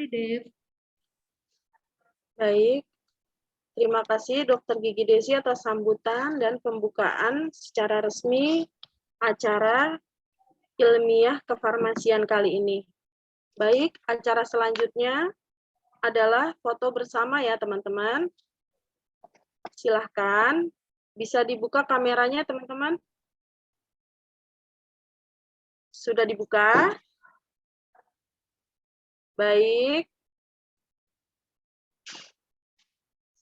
Hai, Dev. Baik, terima kasih Dr. Gigi Desi atas sambutan dan pembukaan secara resmi acara ilmiah kefarmasian kali ini. Baik, acara selanjutnya adalah foto bersama ya teman-teman. Silahkan, bisa dibuka kameranya teman-teman. Sudah dibuka? Baik.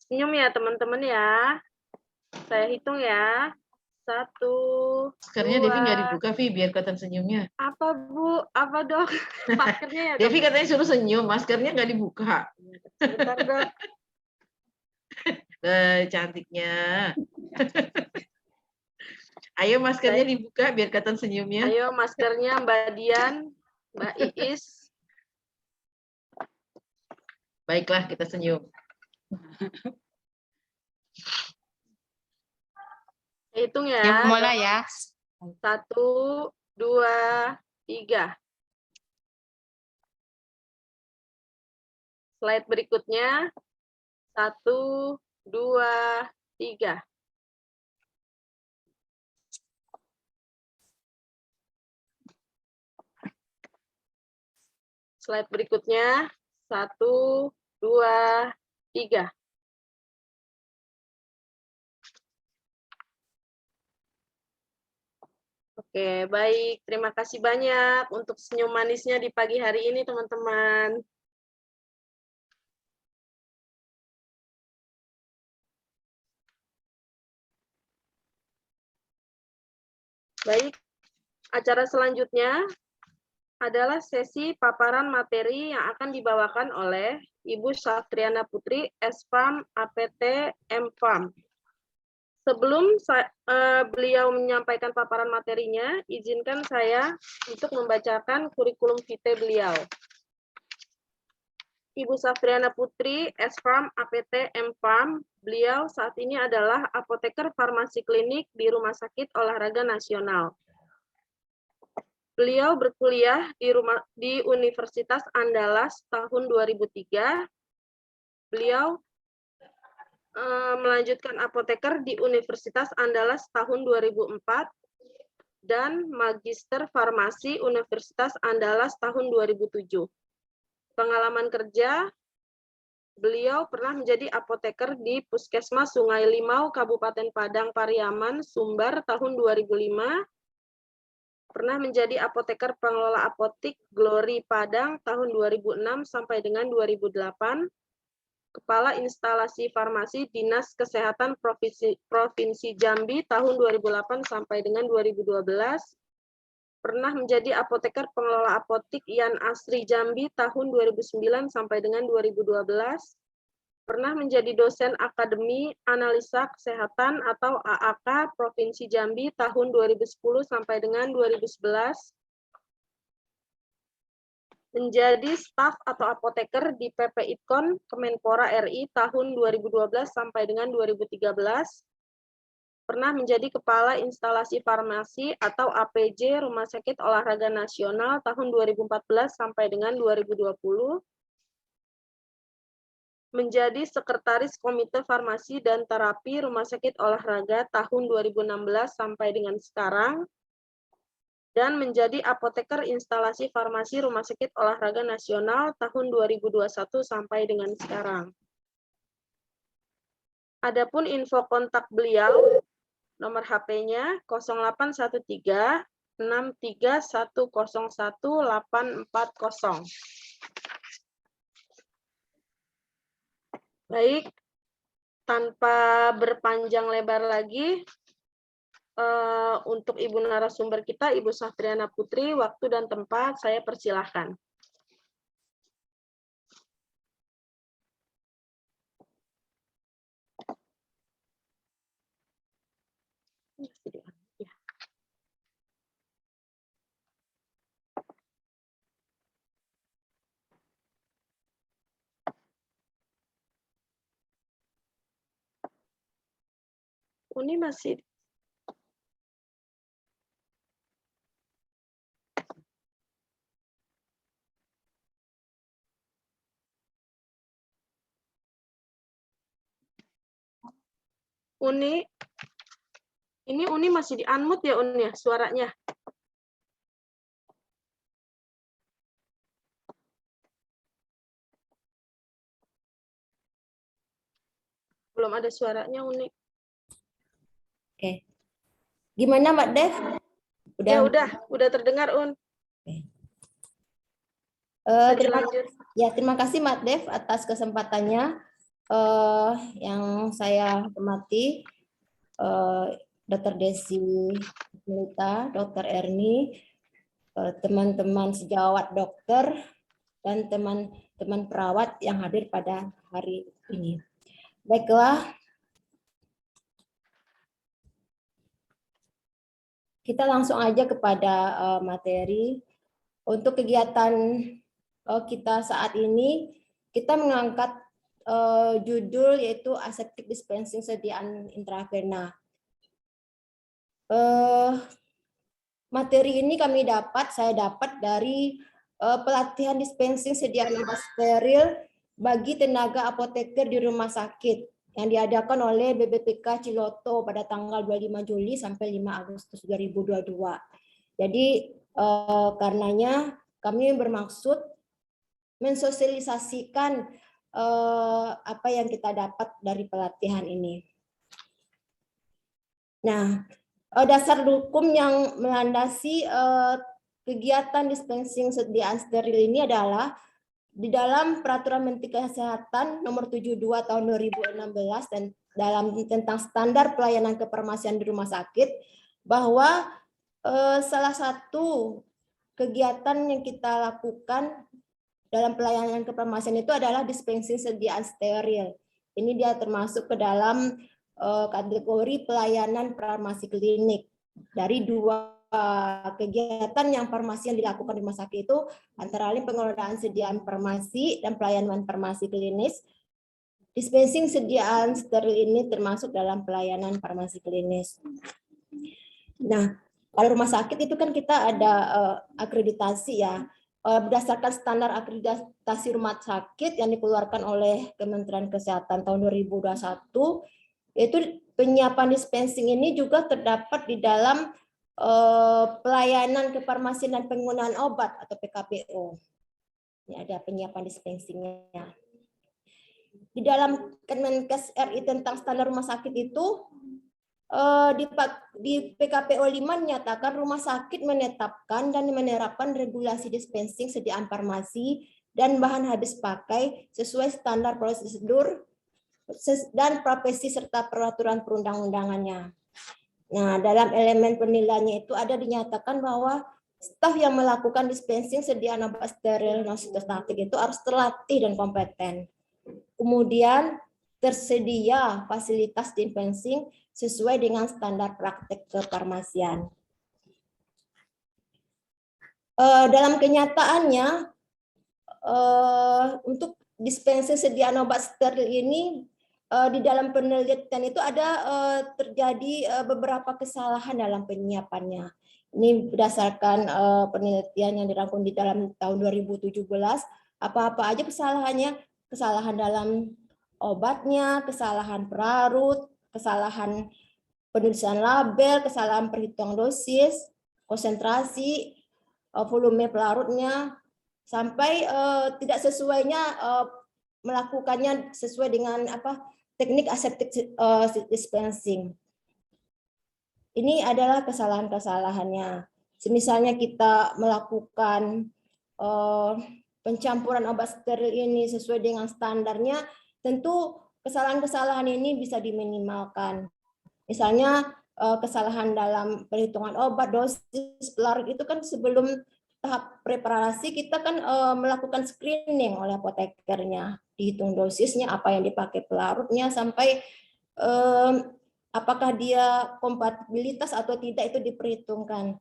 Senyum ya teman-teman ya. Saya hitung ya. 1, Maskernya Devi nggak 2. dibuka, Vi, biar kelihatan senyumnya. Apa Bu? Apa dok? Maskernya ya dok? Devi katanya suruh senyum, maskernya nggak dibuka. Sebentar dok. Cantiknya. Ayo maskernya dibuka biar kelihatan senyumnya. Ayo maskernya Mbak Dian, Mbak Iis. Baiklah, kita senyum. Hitung ya. Yang mulai ya. 1, 2, 3. Slide berikutnya. 1, 2, 3. Slide berikutnya. 1, 2, 3. Oke, baik. Terima kasih banyak untuk senyum manisnya di pagi hari ini, teman-teman. Baik, acara selanjutnya adalah sesi paparan materi yang akan dibawakan oleh Ibu Saftriana Putri, S.Pharm, APT, M.Pharm. Sebelum beliau menyampaikan paparan materinya, izinkan saya untuk membacakan kurikulum vitae beliau. Ibu Saftriana Putri, S.Pharm, APT, M.Pharm, beliau saat ini adalah apoteker farmasi klinik di Rumah Sakit Olahraga Nasional. Beliau berkuliah di Universitas Andalas tahun 2003. Beliau melanjutkan apoteker di Universitas Andalas tahun 2004 dan Magister Farmasi Universitas Andalas tahun 2007. Pengalaman kerja, beliau pernah menjadi apoteker di Puskesmas Sungai Limau, Kabupaten Padang Pariaman, Sumbar tahun 2005. Pernah menjadi apoteker pengelola apotik Glory Padang tahun 2006 sampai dengan 2008. Kepala Instalasi Farmasi Dinas Kesehatan Provinsi Jambi tahun 2008 sampai dengan 2012. Pernah menjadi apoteker pengelola apotik Yan Asri Jambi tahun 2009 sampai dengan 2012. Pernah menjadi dosen Akademi Analisa Kesehatan atau AAK Provinsi Jambi tahun 2010 sampai dengan 2011. Menjadi staf atau apoteker di PP Itkon Kemenpora RI tahun 2012 sampai dengan 2013. Pernah menjadi Kepala Instalasi Farmasi atau APJ Rumah Sakit Olahraga Nasional tahun 2014 sampai dengan 2020. Menjadi Sekretaris Komite Farmasi dan Terapi Rumah Sakit Olahraga tahun 2016 sampai dengan sekarang, dan menjadi apoteker instalasi farmasi Rumah Sakit Olahraga Nasional tahun 2021 sampai dengan sekarang. Adapun info kontak beliau, nomor HP-nya 0813 63101 840. Baik, tanpa berpanjang lebar lagi, untuk Ibu narasumber kita, Ibu Saftriana Putri, waktu dan tempat saya persilahkan. Ini masih Uni, ini Uni masih di-unmute ya Uni ya suaranya? Belum ada suaranya Uni. Oke. Gimana Mbak Dev? Ya udah terdengar Un. Oke. Bisa dilanjut. Terima kasih Mbak Dev atas kesempatannya. Yang saya hormati Dr. Desi Melita, Dr. Erni, teman-teman sejawat dokter, dan teman-teman perawat yang hadir pada hari ini. Baiklah, kita langsung aja kepada materi. Untuk kegiatan kita saat ini, kita mengangkat judul yaitu aseptic dispensing sediaan intravena. Materi ini saya dapat dari pelatihan dispensing sediaan obat steril bagi tenaga apoteker di rumah sakit yang diadakan oleh BPPK Ciloto pada tanggal 25 Juli sampai 5 Agustus 2022. Jadi karenanya kami bermaksud mensosialisasikan apa yang kita dapat dari pelatihan ini. Nah, dasar hukum yang melandasi kegiatan dispensing sediaan steril ini adalah di dalam Peraturan Menteri Kesehatan Nomor 72 Tahun 2016 dan dalam tentang standar pelayanan kefarmasian di rumah sakit, bahwa salah satu kegiatan yang kita lakukan dalam pelayanan kefarmasian itu adalah dispensing sediaan steril. Ini dia termasuk ke dalam kategori pelayanan farmasi klinik. Dari dua kegiatan yang farmasi yang dilakukan di rumah sakit itu antara lain pengelolaan sediaan farmasi dan pelayanan farmasi klinis. Dispensing sediaan steril ini termasuk dalam pelayanan farmasi klinis. Nah, kalau rumah sakit itu kan kita ada akreditasi ya. Berdasarkan standar akreditasi rumah sakit yang dikeluarkan oleh Kementerian Kesehatan tahun 2021, yaitu penyiapan dispensing ini juga terdapat di dalam pelayanan kefarmasian dan penggunaan obat atau PKPO. Ini ada penyiapan dispensingnya. Di dalam Kemenkes RI tentang standar rumah sakit itu di PKPO 5 menyatakan rumah sakit menetapkan dan menerapkan regulasi dispensing sediaan farmasi dan bahan habis pakai sesuai standar prosedur dan profesi serta peraturan perundang-undangannya. Nah, dalam elemen penilaiannya itu ada dinyatakan bahwa staf yang melakukan dispensing sediaan obat steril non sitostatik itu harus terlatih dan kompeten. Kemudian tersedia fasilitas dispensing sesuai dengan standar praktek kefarmasian. Dalam kenyataannya, untuk dispensing sediaan obat steril ini di dalam penelitian itu ada terjadi beberapa kesalahan dalam penyiapannya. Ini berdasarkan penelitian yang dirangkum di dalam tahun 2017. Apa-apa aja kesalahannya? Kesalahan dalam obatnya, kesalahan perarut, kesalahan penulisan label, kesalahan perhitungan dosis, konsentrasi, volume pelarutnya, sampai tidak sesuainya melakukannya sesuai dengan teknik aseptic dispensing. Ini adalah kesalahan-kesalahannya. Misalnya kita melakukan pencampuran obat steril ini sesuai dengan standarnya, tentu kesalahan-kesalahan ini bisa diminimalkan. Misalnya kesalahan dalam perhitungan obat, dosis, pelarut itu kan sebelum tahap preparasi kita kan melakukan screening oleh apotekernya, dihitung dosisnya, apa yang dipakai pelarutnya, sampai apakah dia kompatibilitas atau tidak itu diperhitungkan.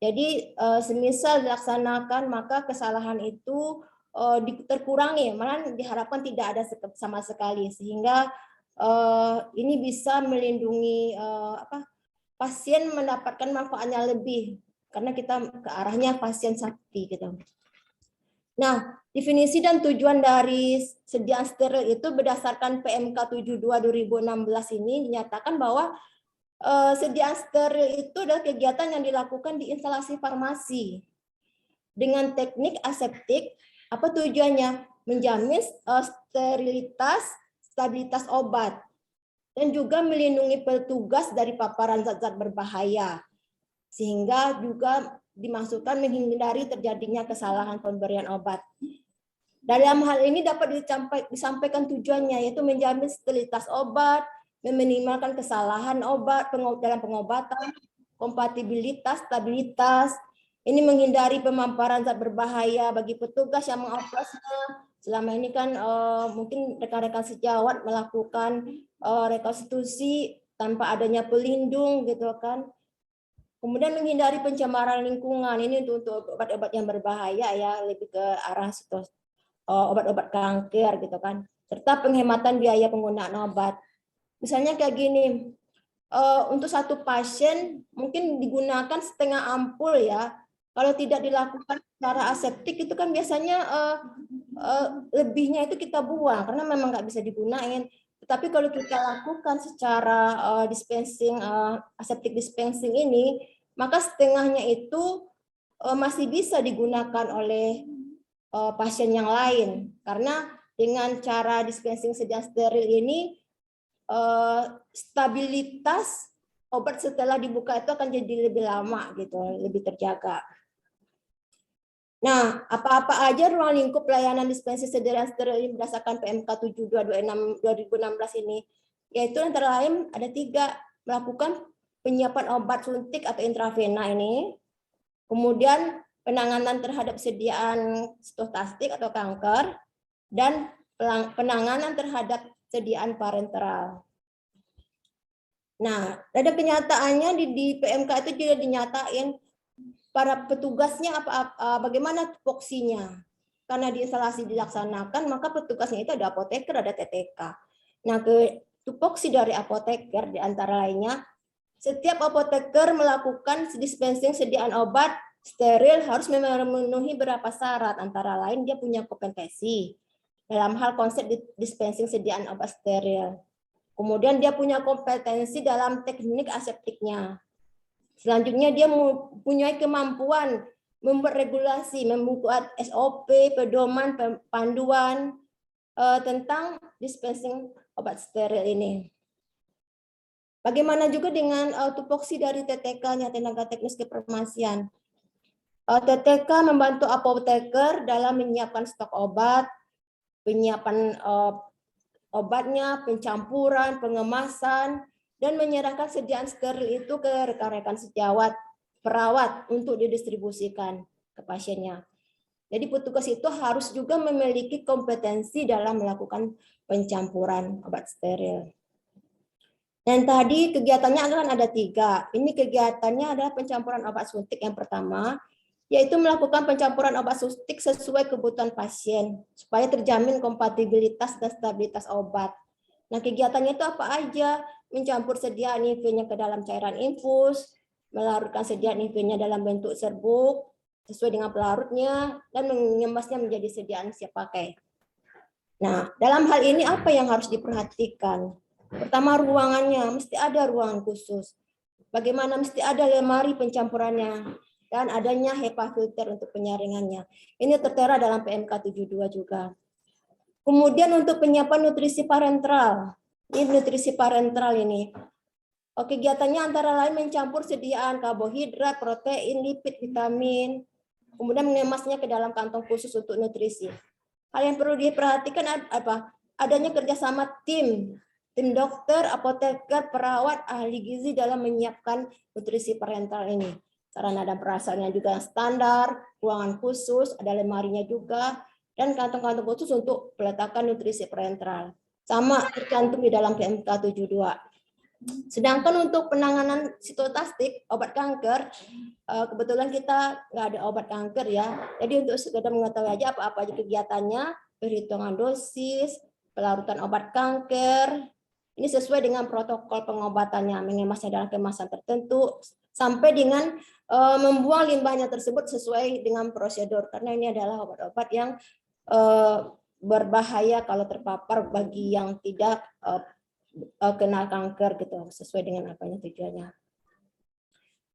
Jadi semisal dilaksanakan maka kesalahan itu terkurangi, malah diharapkan tidak ada sama sekali, sehingga ini bisa melindungi pasien mendapatkan manfaatnya lebih karena kita ke arahnya pasien sakti gitu. Nah, definisi dan tujuan dari sediaan steril itu berdasarkan PMK 72/2016 ini dinyatakan bahwa sediaan steril itu adalah kegiatan yang dilakukan di instalasi farmasi dengan teknik aseptik. Apa tujuannya? Menjamin sterilitas, stabilitas obat, dan juga melindungi petugas dari paparan zat-zat berbahaya. Sehingga juga dimaksudkan menghindari terjadinya kesalahan pemberian obat. Dalam hal ini dapat disampaikan tujuannya, yaitu menjamin sterilitas obat, meminimalkan kesalahan obat dalam pengobatan, kompatibilitas, stabilitas. Ini menghindari pemaparan zat berbahaya bagi petugas yang mengoperasinya. Selama ini kan mungkin rekan-rekan sejawat melakukan rekonstruksi tanpa adanya pelindung gitu kan. Kemudian menghindari pencemaran lingkungan, ini untuk obat-obat yang berbahaya ya, lebih ke arah obat-obat kanker gitu kan, serta penghematan biaya penggunaan obat. Misalnya kayak gini, untuk satu pasien mungkin digunakan setengah ampul ya. Kalau tidak dilakukan secara aseptik itu kan biasanya lebihnya itu kita buang karena memang nggak bisa digunain. Tapi kalau kita lakukan secara dispensing, aseptic dispensing ini, maka setengahnya itu masih bisa digunakan oleh pasien yang lain, karena dengan cara dispensing sediaan steril ini stabilitas obat setelah dibuka itu akan jadi lebih lama gitu, lebih terjaga. Nah, apa-apa aja ruang lingkup pelayanan dispensing sediaan steril ini berdasarkan PMK 72/2016 ini, yaitu antara lain ada 3, melakukan penyiapan obat suntik atau intravena ini, kemudian penanganan terhadap sediaan sitotastik atau kanker, dan penanganan terhadap sediaan parenteral. Nah, ada kenyataannya di PMK itu juga dinyatain para petugasnya bagaimana tupoksinya. Karena di instalasi dilaksanakan, maka petugasnya itu ada apoteker, ada TTK. Nah, tupoksi dari apoteker di antara lainnya, setiap apoteker melakukan dispensing sediaan obat steril harus memenuhi beberapa syarat, antara lain dia punya kompetensi dalam hal konsep dispensing sediaan obat steril. Kemudian dia punya kompetensi dalam teknik aseptiknya. Selanjutnya dia mempunyai kemampuan membuat regulasi, membuat SOP, pedoman, panduan tentang dispensing obat steril ini. Bagaimana juga dengan tupoksi dari TTK-nya, tenaga teknis kefarmasian. TTK membantu apoteker dalam menyiapkan stok obat, penyiapan obatnya, pencampuran, pengemasan, dan menyerahkan sediaan steril itu ke rekan-rekan sejawat, perawat untuk didistribusikan ke pasiennya. Jadi petugas itu harus juga memiliki kompetensi dalam melakukan pencampuran obat steril. Dan tadi kegiatannya akan ada 3. Ini kegiatannya adalah pencampuran obat suntik yang pertama, yaitu melakukan pencampuran obat suntik sesuai kebutuhan pasien, supaya terjamin kompatibilitas dan stabilitas obat. Nah, kegiatannya itu apa aja? Mencampur sediaan IV-nya ke dalam cairan infus, melarutkan sediaan IV-nya dalam bentuk serbuk, sesuai dengan pelarutnya, dan mengemasnya menjadi sediaan siap pakai. Nah, dalam hal ini apa yang harus diperhatikan? Pertama, ruangannya, mesti ada ruangan khusus. Bagaimana mesti ada lemari pencampurannya, dan adanya HEPA filter untuk penyaringannya. Ini tertera dalam PMK 72 juga. Kemudian untuk penyiapan nutrisi parenteral. Ini nutrisi parenteral ini. Kegiatannya antara lain mencampur sediaan karbohidrat, protein, lipid, vitamin. Kemudian mengemasnya ke dalam kantong khusus untuk nutrisi. Hal yang perlu diperhatikan apa? Adanya kerjasama tim dokter, apoteker, perawat, ahli gizi dalam menyiapkan nutrisi parenteral ini. Sarana dan perasaannya juga standar, ruangan khusus, ada lemarinya juga, dan kantong-kantong khusus untuk peletakan nutrisi parenteral. Sama tercantum di dalam PMK 72. Sedangkan untuk penanganan sitotastik, obat kanker, kebetulan kita nggak ada obat kanker ya. Jadi untuk sekedar mengetahui aja apa-apa aja kegiatannya, perhitungan dosis, pelarutan obat kanker, ini sesuai dengan protokol pengobatannya, mengemasnya dalam kemasan tertentu, sampai dengan membuang limbahnya tersebut sesuai dengan prosedur, karena ini adalah obat-obat yang berbahaya kalau terpapar bagi yang tidak kena kanker gitu, sesuai dengan apanya tujuannya.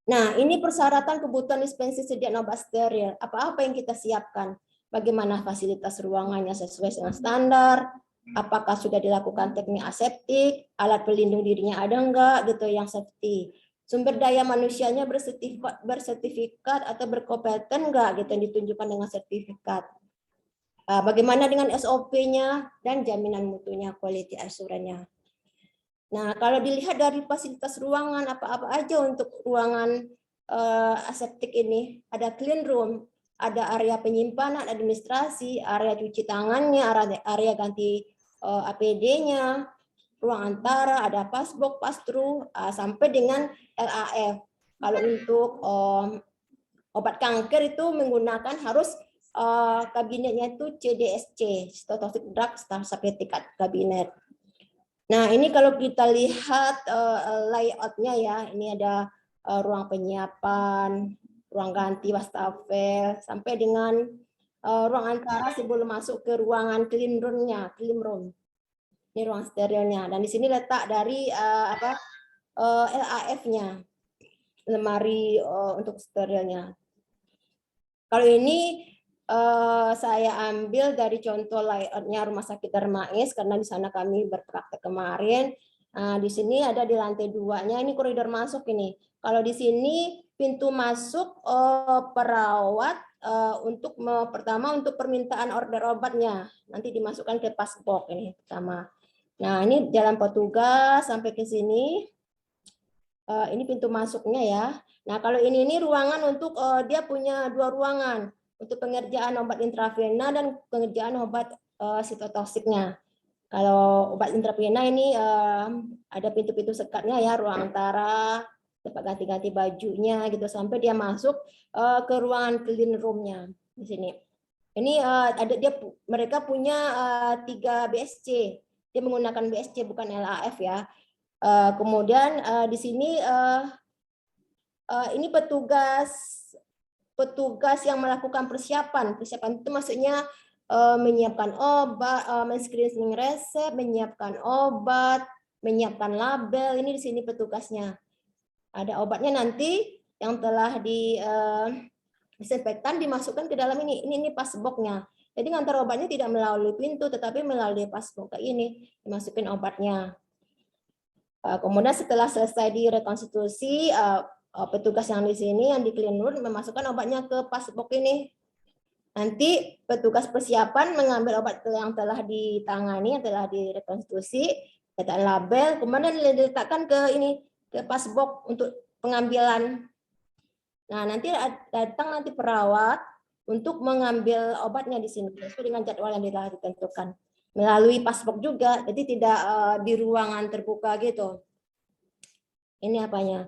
Nah, ini persyaratan kebutuhan dispensing sediaan obat steril. Apa-apa yang kita siapkan? Bagaimana fasilitas ruangannya sesuai dengan standar? Apakah sudah dilakukan teknik aseptik? Alat pelindung dirinya ada enggak gitu yang safety? Sumber daya manusianya bersertifikat atau berkompeten enggak gitu yang ditunjukkan dengan sertifikat? Bagaimana dengan SOP-nya dan jaminan mutunya, quality assurance-nya? Nah, kalau dilihat dari fasilitas ruangan, apa-apa aja untuk ruangan aseptik ini. Ada clean room, ada area penyimpanan, administrasi, area cuci tangannya, area ganti APD-nya, ruang antara, ada passbox, pass-through, sampai dengan LAF. Kalau untuk obat kanker itu menggunakan harus kabinetnya itu CDSC, Cytotoxic Drug Certificate Cabinet. Nah, ini kalau kita lihat layout-nya ya, ini ada ruang penyiapan, ruang ganti wastafel, sampai dengan ruang antara sebelum masuk ke ruangan clean room-nya, clean room. Ini ruang sterilnya. Dan di sini letak dari LAF-nya, lemari untuk sterilnya. Kalau ini saya ambil dari contoh layoutnya Rumah Sakit Darmais karena di sana kami berpraktek kemarin. Di sini ada di lantai 2-nya, ini koridor masuk ini. Kalau di sini pintu masuk perawat untuk pertama untuk permintaan order obatnya, nanti dimasukkan ke passbox ini pertama. Nah, ini jalan petugas sampai ke sini. Ini pintu masuknya ya. Nah, kalau ini ruangan untuk dia punya 2 ruangan untuk pengerjaan obat intravena dan pengerjaan obat sitotoksiknya. Kalau obat intravena ini ada pintu-pintu sekatnya ya, ruang antara, tempat ganti-ganti bajunya gitu sampai dia masuk ke ruangan clean room-nya di sini. Ini mereka punya 3 BSC. Dia menggunakan BSC bukan LAF ya. Kemudian di sini ini petugas yang melakukan persiapan itu maksudnya menyiapkan obat, men-screening resep, menyiapkan obat, menyiapkan label. Ini di sini petugasnya. Ada obatnya nanti yang telah disinfektan dimasukkan ke dalam ini. Ini passbox-nya. Jadi ngantar obatnya tidak melalui pintu, tetapi melalui passbox kayak ini dimasukin obatnya. Kemudian setelah selesai direkonstitusi, petugas yang di sini yang di clean room memasukkan obatnya ke passbox ini. Nanti petugas persiapan mengambil obat yang telah ditangani, yang telah direkonstitusi, letakkan label, kemudian diletakkan ke passbox untuk pengambilan. Nah, nanti datang perawat untuk mengambil obatnya di sini sesuai dengan jadwal yang telah ditentukan. Melalui passbox juga, jadi tidak di ruangan terbuka gitu. Ini apanya?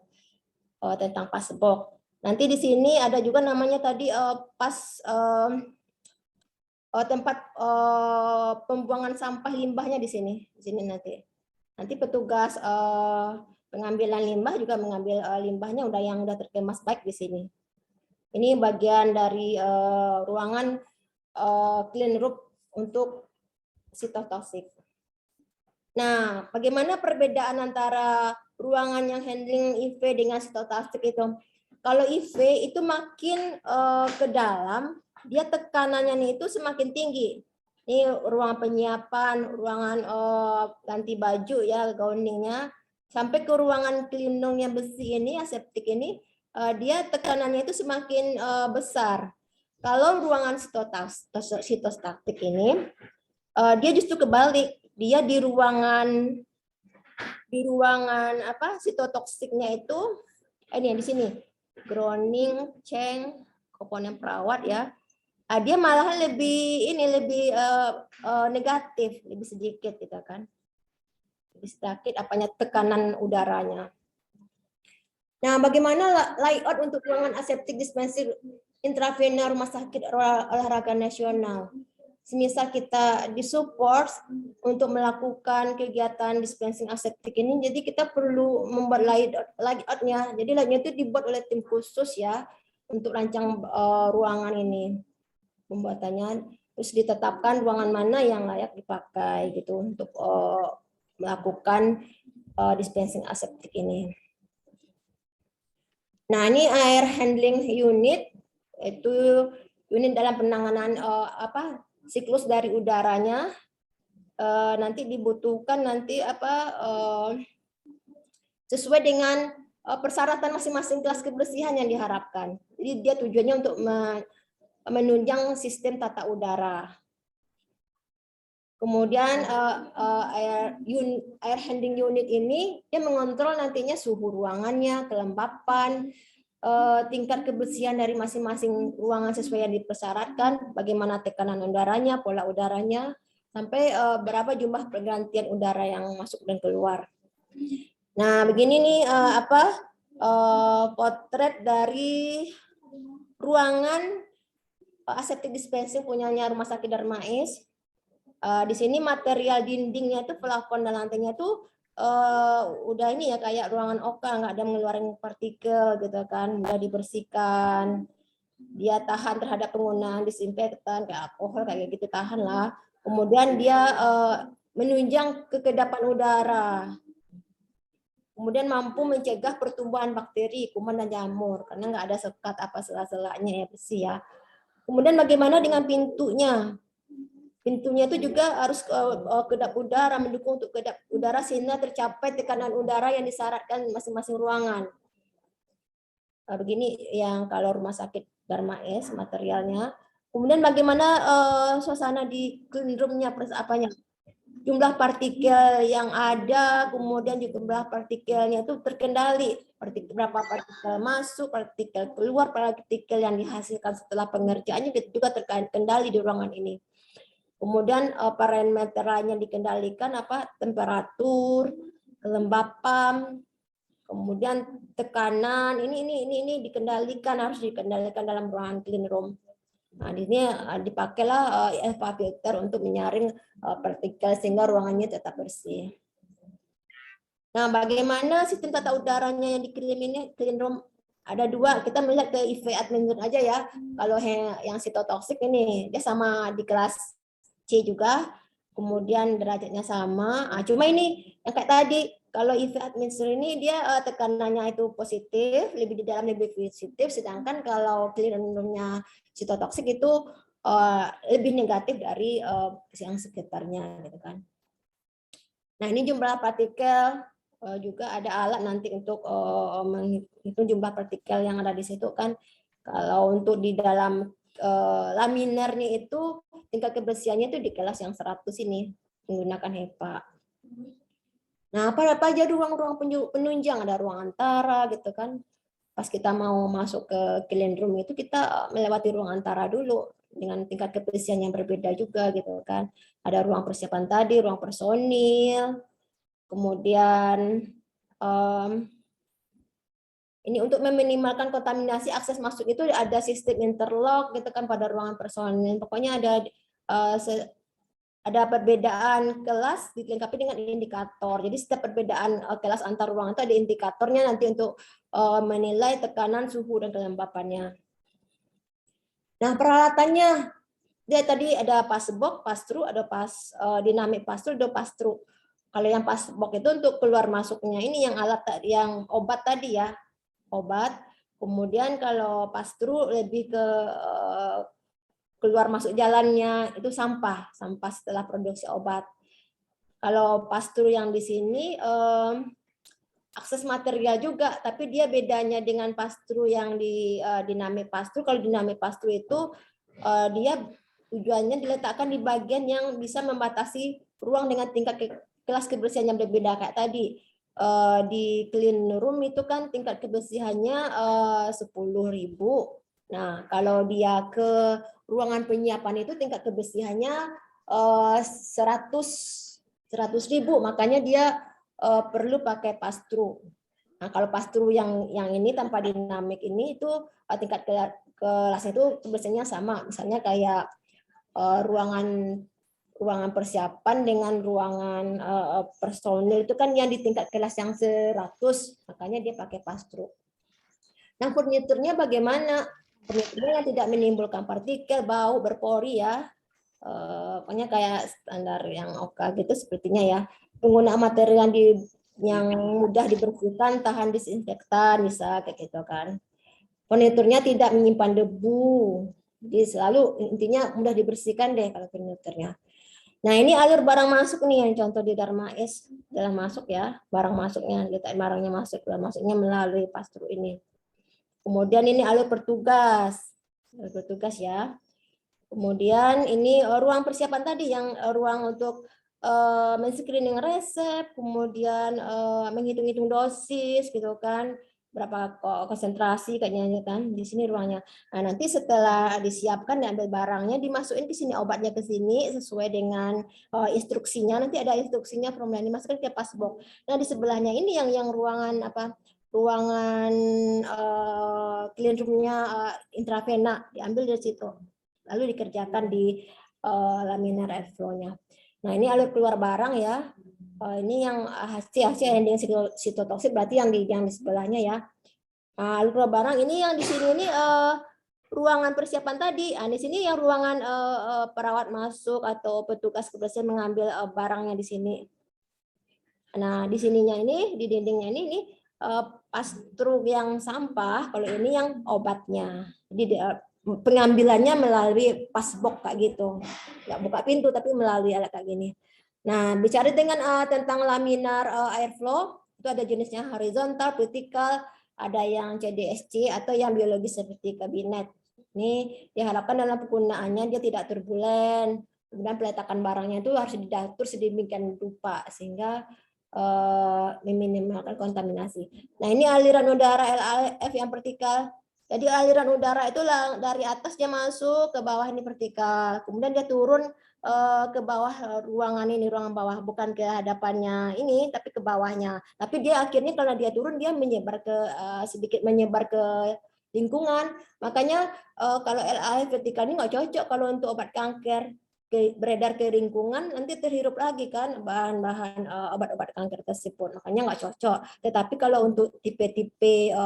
Tentang passbox. Nanti di sini ada juga namanya tadi tempat pembuangan sampah limbahnya di sini. Di sini nanti petugas pengambilan limbah juga mengambil limbahnya yang udah terkemas baik di sini. Ini bagian dari ruangan clean room untuk sitotoksik. Nah, bagaimana perbedaan antara ruangan yang handling IV dengan sitotoksik itu? Kalau IV itu makin ke dalam, dia tekanannya itu semakin tinggi. Ini ruang penyiapan, ruangan ganti baju ya, gowningnya, sampai ke ruangan clean room yang besi ini, aseptik ini, dia tekanannya itu semakin besar. Kalau ruangan sitostatik ini, dia justru kebalik. Dia di ruangan sitotoksiknya itu ini di sini Groning, Cheng, komponen perawat ya. Dia malah lebih negatif, lebih sedikit gitu kan. Lebih sedikit tekanan udaranya. Nah, bagaimana layout untuk ruangan aseptik dispensing intravena Rumah Sakit Olahraga Nasional? semisal kita disupport untuk melakukan kegiatan dispensing aseptik ini, jadi kita perlu membuat layout-nya. Jadi layout-nya itu dibuat oleh tim khusus ya untuk rancang ruangan ini pembuatannya, terus ditetapkan ruangan mana yang layak dipakai gitu untuk melakukan dispensing aseptik ini. Nah, ini air handling unit, itu unit dalam penanganan siklus dari udaranya. Nanti dibutuhkan sesuai dengan persyaratan masing-masing kelas kebersihan yang diharapkan. Jadi dia tujuannya untuk menunjang sistem tata udara. Kemudian air handling unit ini dia mengontrol nantinya suhu ruangannya, kelembapan, tingkat kebersihan dari masing-masing ruangan sesuai yang dipersyaratkan, bagaimana tekanan udaranya, pola udaranya, sampai berapa jumlah pergantian udara yang masuk dan keluar. Nah, begini nih potret dari ruangan aseptic dispensing punyanya Rumah Sakit Darmais. Di sini material dindingnya itu, plafon dan lantainya itu udah ini ya kayak ruangan OK, nggak ada mengeluarkan partikel gitu kan, udah dibersihkan, dia tahan terhadap penggunaan disinfektan kayak alkohol kayak gitu, tahan lah. Kemudian dia menunjang kekedapan udara, kemudian mampu mencegah pertumbuhan bakteri, kuman dan jamur karena nggak ada sekat sela-selanya ya, bersih ya. Kemudian bagaimana dengan pintunya? Pintunya itu juga harus kedap udara, mendukung untuk kedap udara sehingga tercapai tekanan udara yang disyaratkan masing-masing ruangan. Begini yang kalau Rumah Sakit Darmais materialnya. Kemudian bagaimana suasana di clean room-nya, jumlah partikel yang ada, kemudian juga jumlah partikelnya itu terkendali. Berapa partikel masuk, partikel keluar, partikel yang dihasilkan setelah pengerjaannya juga terkendali di ruangan ini. Kemudian parameter lainnya dikendalikan temperatur, kelembapan, kemudian tekanan ini harus dikendalikan dalam ruangan clean room. Nah, di sini dipakailah HEPA filter untuk menyaring partikel sehingga ruangannya tetap bersih. Nah, bagaimana sistem tata udaranya yang di clean room? Ada dua, kita melihat ke IV administer aja ya. Kalau yang sitotoksik ini dia sama di kelas C juga, kemudian derajatnya sama. Cuma ini yang kayak tadi, kalau IV administer ini dia tekanannya itu positif, lebih di dalam lebih positif, sedangkan kalau clean room-nya sitotoksik itu lebih negatif dari yang sekitarnya gitu kan. Nah, ini jumlah partikel, juga ada alat nanti untuk menghitung jumlah partikel yang ada di situ kan. Kalau untuk di dalam laminernya itu tingkat kebersihannya itu di kelas yang 100 ini menggunakan HEPA. Nah, apa aja ruang-ruang penunjang, ada ruang antara gitu kan. Pas kita mau masuk ke clean room itu kita melewati ruang antara dulu dengan tingkat kebersihan yang berbeda juga gitu kan. Ada ruang persiapan tadi, ruang personil, kemudian ini untuk meminimalkan kontaminasi akses masuk itu ada sistem interlock gitu kan pada ruangan personil. Pokoknya ada perbedaan kelas dilengkapi dengan indikator. Jadi setiap perbedaan kelas antar ruangan itu ada indikatornya nanti untuk menilai tekanan, suhu dan kelembapannya. Nah, peralatannya dia tadi ada passbox, pass-through, ada dynamic pass-through, ada pass-through. Kalau yang passbox itu untuk keluar masuknya ini yang alat yang obat tadi ya. Obat, kemudian kalau pass-through lebih ke keluar masuk jalannya itu sampah setelah produksi obat. Kalau pass-through yang di sini akses material juga, tapi dia bedanya dengan pass-through yang di dynamic pass-through. Kalau dynamic pass-through itu dia tujuannya diletakkan di bagian yang bisa membatasi ruang dengan tingkat kelas kebersihan yang berbeda kayak tadi. Di clean room itu kan tingkat kebersihannya 10.000. Nah, kalau dia ke ruangan penyiapan itu tingkat kebersihannya 100.000, makanya dia perlu pakai pass-through. Nah, kalau pass-through yang ini tanpa dinamik ini itu tingkat kelasnya itu kebersihannya sama, misalnya kayak ruangan persiapan dengan ruangan personil itu kan yang di tingkat kelas yang 100, makanya dia pakai pass-through. Nah, furniturnya bagaimana? Furniturnya yang tidak menimbulkan partikel, bau, berpori ya. Pokoknya kayak standar yang OK gitu sepertinya ya. Penggunaan material yang mudah dibersihkan, tahan disinfektan, bisa kayak gitu kan. Furniturnya tidak menyimpan debu. Jadi selalu intinya mudah dibersihkan deh kalau furniturnya. Nah, ini alur barang masuk nih yang contoh di Dharma S dalam masuk ya, barang masuknya, letak barangnya masuk, masuknya melalui pass-through ini. Kemudian ini alur petugas ya. Kemudian ini ruang persiapan tadi yang ruang untuk men-screening resep, kemudian menghitung-hitung dosis gitu kan, berapa konsentrasi kayaknya kan di sini ruangnya. Nah, nanti setelah disiapkan dan ambil barangnya dimasukin ke sini, obatnya ke sini sesuai dengan instruksinya. Nanti ada instruksinya formulir dimasukkan ke passbox. Nah, di sebelahnya ini yang ruangan ruangan clean room-nya intravena diambil dari situ. Lalu dikerjakan di laminar airflow-nya. Nah, ini alur keluar barang ya. Ini yang hasil ending sitotoksik berarti yang di sebelahnya ya. Alur keluar barang ini yang di sini ini ruangan persiapan tadi. Di sini yang ruangan perawat masuk atau petugas kebersihan mengambil barangnya di sini. Nah, di sininya ini di dindingnya ini pass-through yang sampah, kalau ini yang obatnya. Jadi pengambilannya melalui passbox kayak gitu, nggak buka pintu tapi melalui alat kayak gini. Nah, bicara dengan tentang laminar airflow itu ada jenisnya horizontal, vertikal, ada yang CDSC atau yang biologis seperti kabinet. Ini diharapkan dalam penggunaannya dia tidak turbulen, kemudian peletakan barangnya itu harus diatur sedemikian rupa sehingga meminimalkan kontaminasi. Nah, ini aliran udara LAF yang vertikal. Jadi aliran udara itu dari atas dia masuk ke bawah ini vertikal, kemudian dia turun ke bawah ruangan ini, ruangan bawah, bukan ke hadapannya ini, tapi ke bawahnya. Tapi dia akhirnya kalau dia turun dia menyebar ke sedikit menyebar ke lingkungan. Makanya kalau LAF vertikal ini nggak cocok kalau untuk obat kanker. Beredar ke lingkungan nanti terhirup lagi kan bahan-bahan obat-obat kanker tersebut, makanya nggak cocok. Tetapi kalau untuk tipe-tipe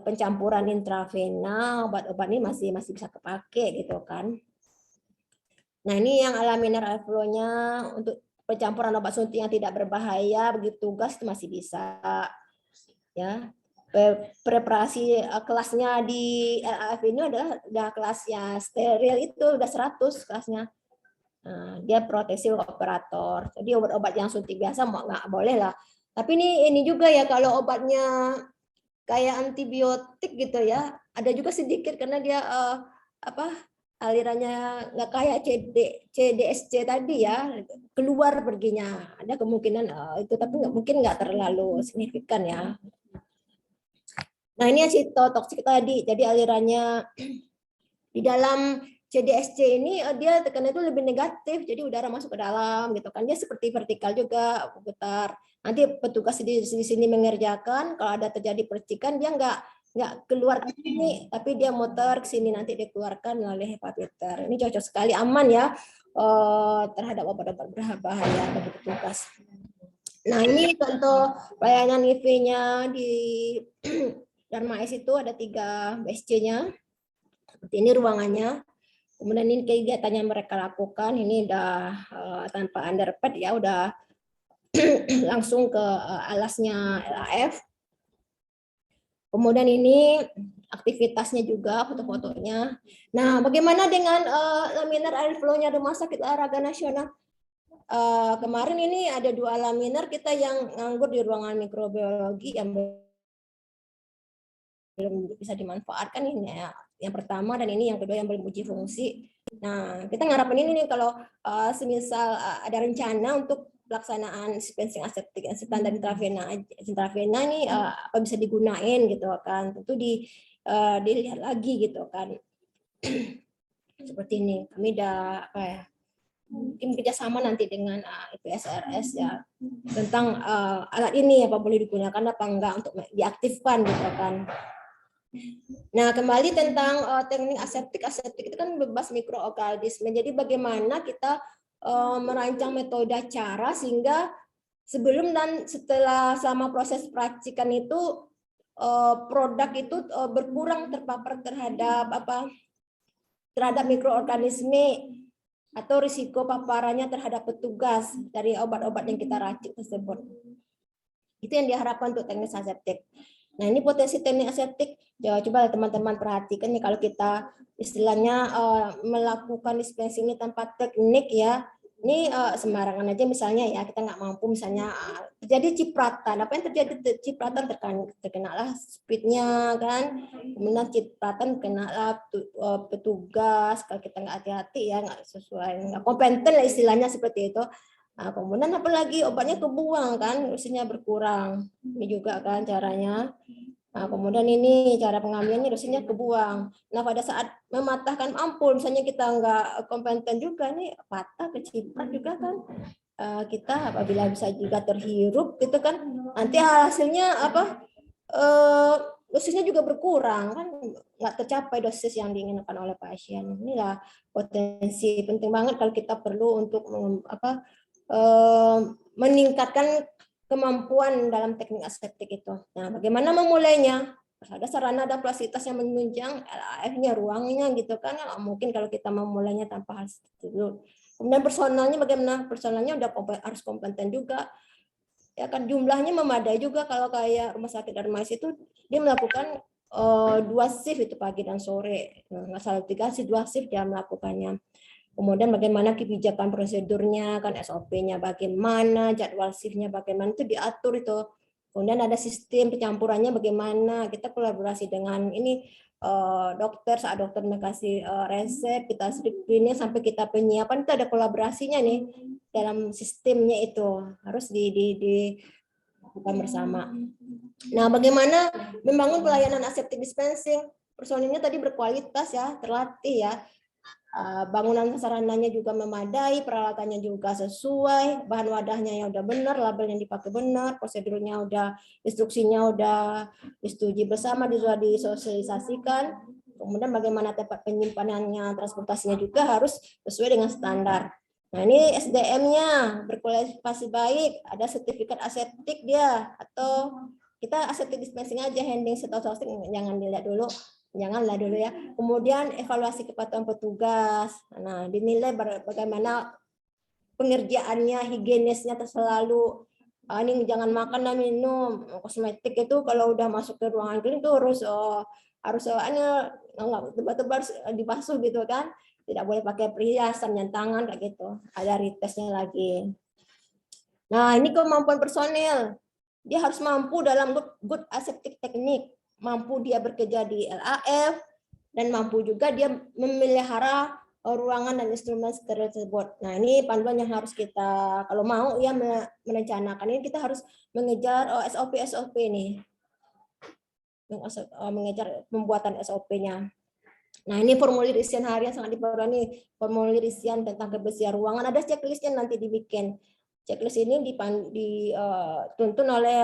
pencampuran intravena obat-obat ini masih bisa kepake gitu kan. Nah, ini yang laminar airflow-nya untuk pencampuran obat suntik yang tidak berbahaya begitu gas itu masih bisa ya. Preparasi kelasnya di LAF ini adalah udah kelasnya steril, itu udah 100 kelasnya. Nah, dia proteksi operator. Jadi obat-obat yang suntik biasa nggak boleh lah. Tapi ini juga ya kalau obatnya kayak antibiotik gitu ya, ada juga sedikit karena dia alirannya nggak kayak CDSC tadi ya, keluar perginya. Ada kemungkinan itu, tapi mungkin nggak terlalu signifikan ya. Nah, ini sitotoksik tadi. Jadi alirannya di dalam CDSC ini dia tekanan itu lebih negatif, jadi udara masuk ke dalam gitu kan. Dia seperti vertikal juga putar. Nanti petugas di sini mengerjakan, kalau ada terjadi percikan dia nggak keluar ke sini, tapi dia muter ke sini, nanti dikeluarkan oleh HEPA filter. Ini cocok sekali, aman ya terhadap obat-obat berbahaya bagi petugas. Nah, ini contoh pelayanan IV-nya di Dharma S itu ada 3 BSC-nya. Seperti ini ruangannya. Kemudian ini kegiatan yang mereka lakukan, ini udah tanpa underpad ya, udah langsung ke alasnya LAF. Kemudian ini aktivitasnya juga, foto-fotonya. Nah, bagaimana dengan laminar airflow-nya Rumah Sakit Olahraga Nasional? Kemarin ini ada 2 laminar kita yang nganggur di ruangan mikrobiologi yang belum bisa dimanfaatkan ini ya. Yang pertama dan ini yang kedua yang belum uji fungsi. Nah, kita ngarapin ini nih kalau semisal ada rencana untuk pelaksanaan dispensing aseptik standar intravena ini apa bisa digunain gitu kan. Tentu dilihat lagi gitu kan. Seperti ini. Kami udah mungkin kerjasama nanti dengan IPSRS ya tentang alat ini apa boleh digunakan apa enggak untuk diaktifkan gitu kan. Nah, kembali tentang teknik aseptik. Aseptik itu kan bebas mikroorganisme. Jadi bagaimana kita merancang metode cara sehingga sebelum dan setelah selama proses peracikan itu produk itu berkurang terpapar terhadap mikroorganisme atau risiko paparannya terhadap petugas dari obat-obat yang kita racik tersebut. Itu yang diharapkan untuk teknik aseptik. Nah, ini potensi teknik aseptik. Coba teman-teman perhatikan nih, kalau kita istilahnya melakukan dispensing ini tanpa teknik ya, ini sembarangan aja misalnya ya, kita nggak mampu misalnya terjadi cipratan. Apa yang terjadi cipratan? Terkenalah speednya kan, kemudian cipratan kenalah petugas kalau kita nggak hati-hati ya, nggak sesuai, nggak kompeten lah istilahnya seperti itu. Nah, kemudian apalagi obatnya kebuang kan, dosisnya berkurang. Ini juga kan caranya. Nah, kemudian ini cara pengambilannya dosisnya kebuang. Nah, pada saat mematahkan ampul, misalnya kita nggak kompeten juga nih, patah, keciprat juga kan. Kita apabila bisa juga terhirup gitu kan, nanti hasilnya apa? Dosisnya juga berkurang kan, nggak tercapai dosis yang diinginkan oleh pasien. Inilah potensi penting banget kalau kita perlu untuk meningkatkan kemampuan dalam teknik aseptik itu. Nah, bagaimana memulainya? Ada sarana dan fasilitas yang menunjang LAF-nya, ruangnya gitu kan. Mungkin kalau kita memulainya tanpa hal itu. Kemudian personalnya bagaimana? Personalnya udah harus kompeten juga. Ya kan jumlahnya memadai juga, kalau kayak rumah sakit Darmais itu dia melakukan 2 shift itu pagi dan sore. Nggak salah 3 shift, 2 shift dia melakukannya. Kemudian bagaimana kebijakan prosedurnya, kan SOP-nya bagaimana, jadwal shift-nya bagaimana, itu diatur itu. Kemudian ada sistem pencampurannya bagaimana, kita kolaborasi dengan ini dokter, saat dokter kasih resep, kita screening sampai kita penyiapan, itu ada kolaborasinya nih dalam sistemnya, itu harus dilakukan bersama. Nah, bagaimana membangun pelayanan aseptic dispensing? Personilnya tadi berkualitas ya, terlatih ya. Bangunan sarananya juga memadai, peralatannya juga sesuai, bahan wadahnya yang udah benar, label yang dipakai benar, prosedurnya udah, instruksinya udah disetujui bersama, sudah disosialisasikan. Kemudian bagaimana tempat penyimpanannya, transportasinya juga harus sesuai dengan standar. Nah, ini SDM-nya berkualifikasi baik, ada sertifikat aseptik dia, atau kita aseptic dispensing aja, handling setososing, jangan dilihat dulu. Janganlah dulu ya. Kemudian evaluasi kepatuhan petugas. Nah, dinilai bagaimana pengerjaannya, higienisnya selalu. Ini jangan makan dan minum. Kosmetik itu kalau udah masuk ke ruangan klinik itu harus tebal-tebal dibasuh gitu kan. Tidak boleh pakai perhiasan yang tangan kayak gitu. Ada retesnya lagi. Nah, ini kemampuan personil. Dia harus mampu dalam good aseptic teknik. Mampu dia bekerja di LAF, dan mampu juga dia memelihara ruangan dan instrumen steril tersebut. Nah, ini panduan yang harus kita, kalau mau ya merencanakan ini, kita harus mengejar SOP nih. Mengejar pembuatan SOP-nya. Nah, ini formulir isian harian sangat diperlukan nih, formulir isian tentang kebersihan ruangan, ada checklistnya nanti dibikin. Checklist ini dituntun oleh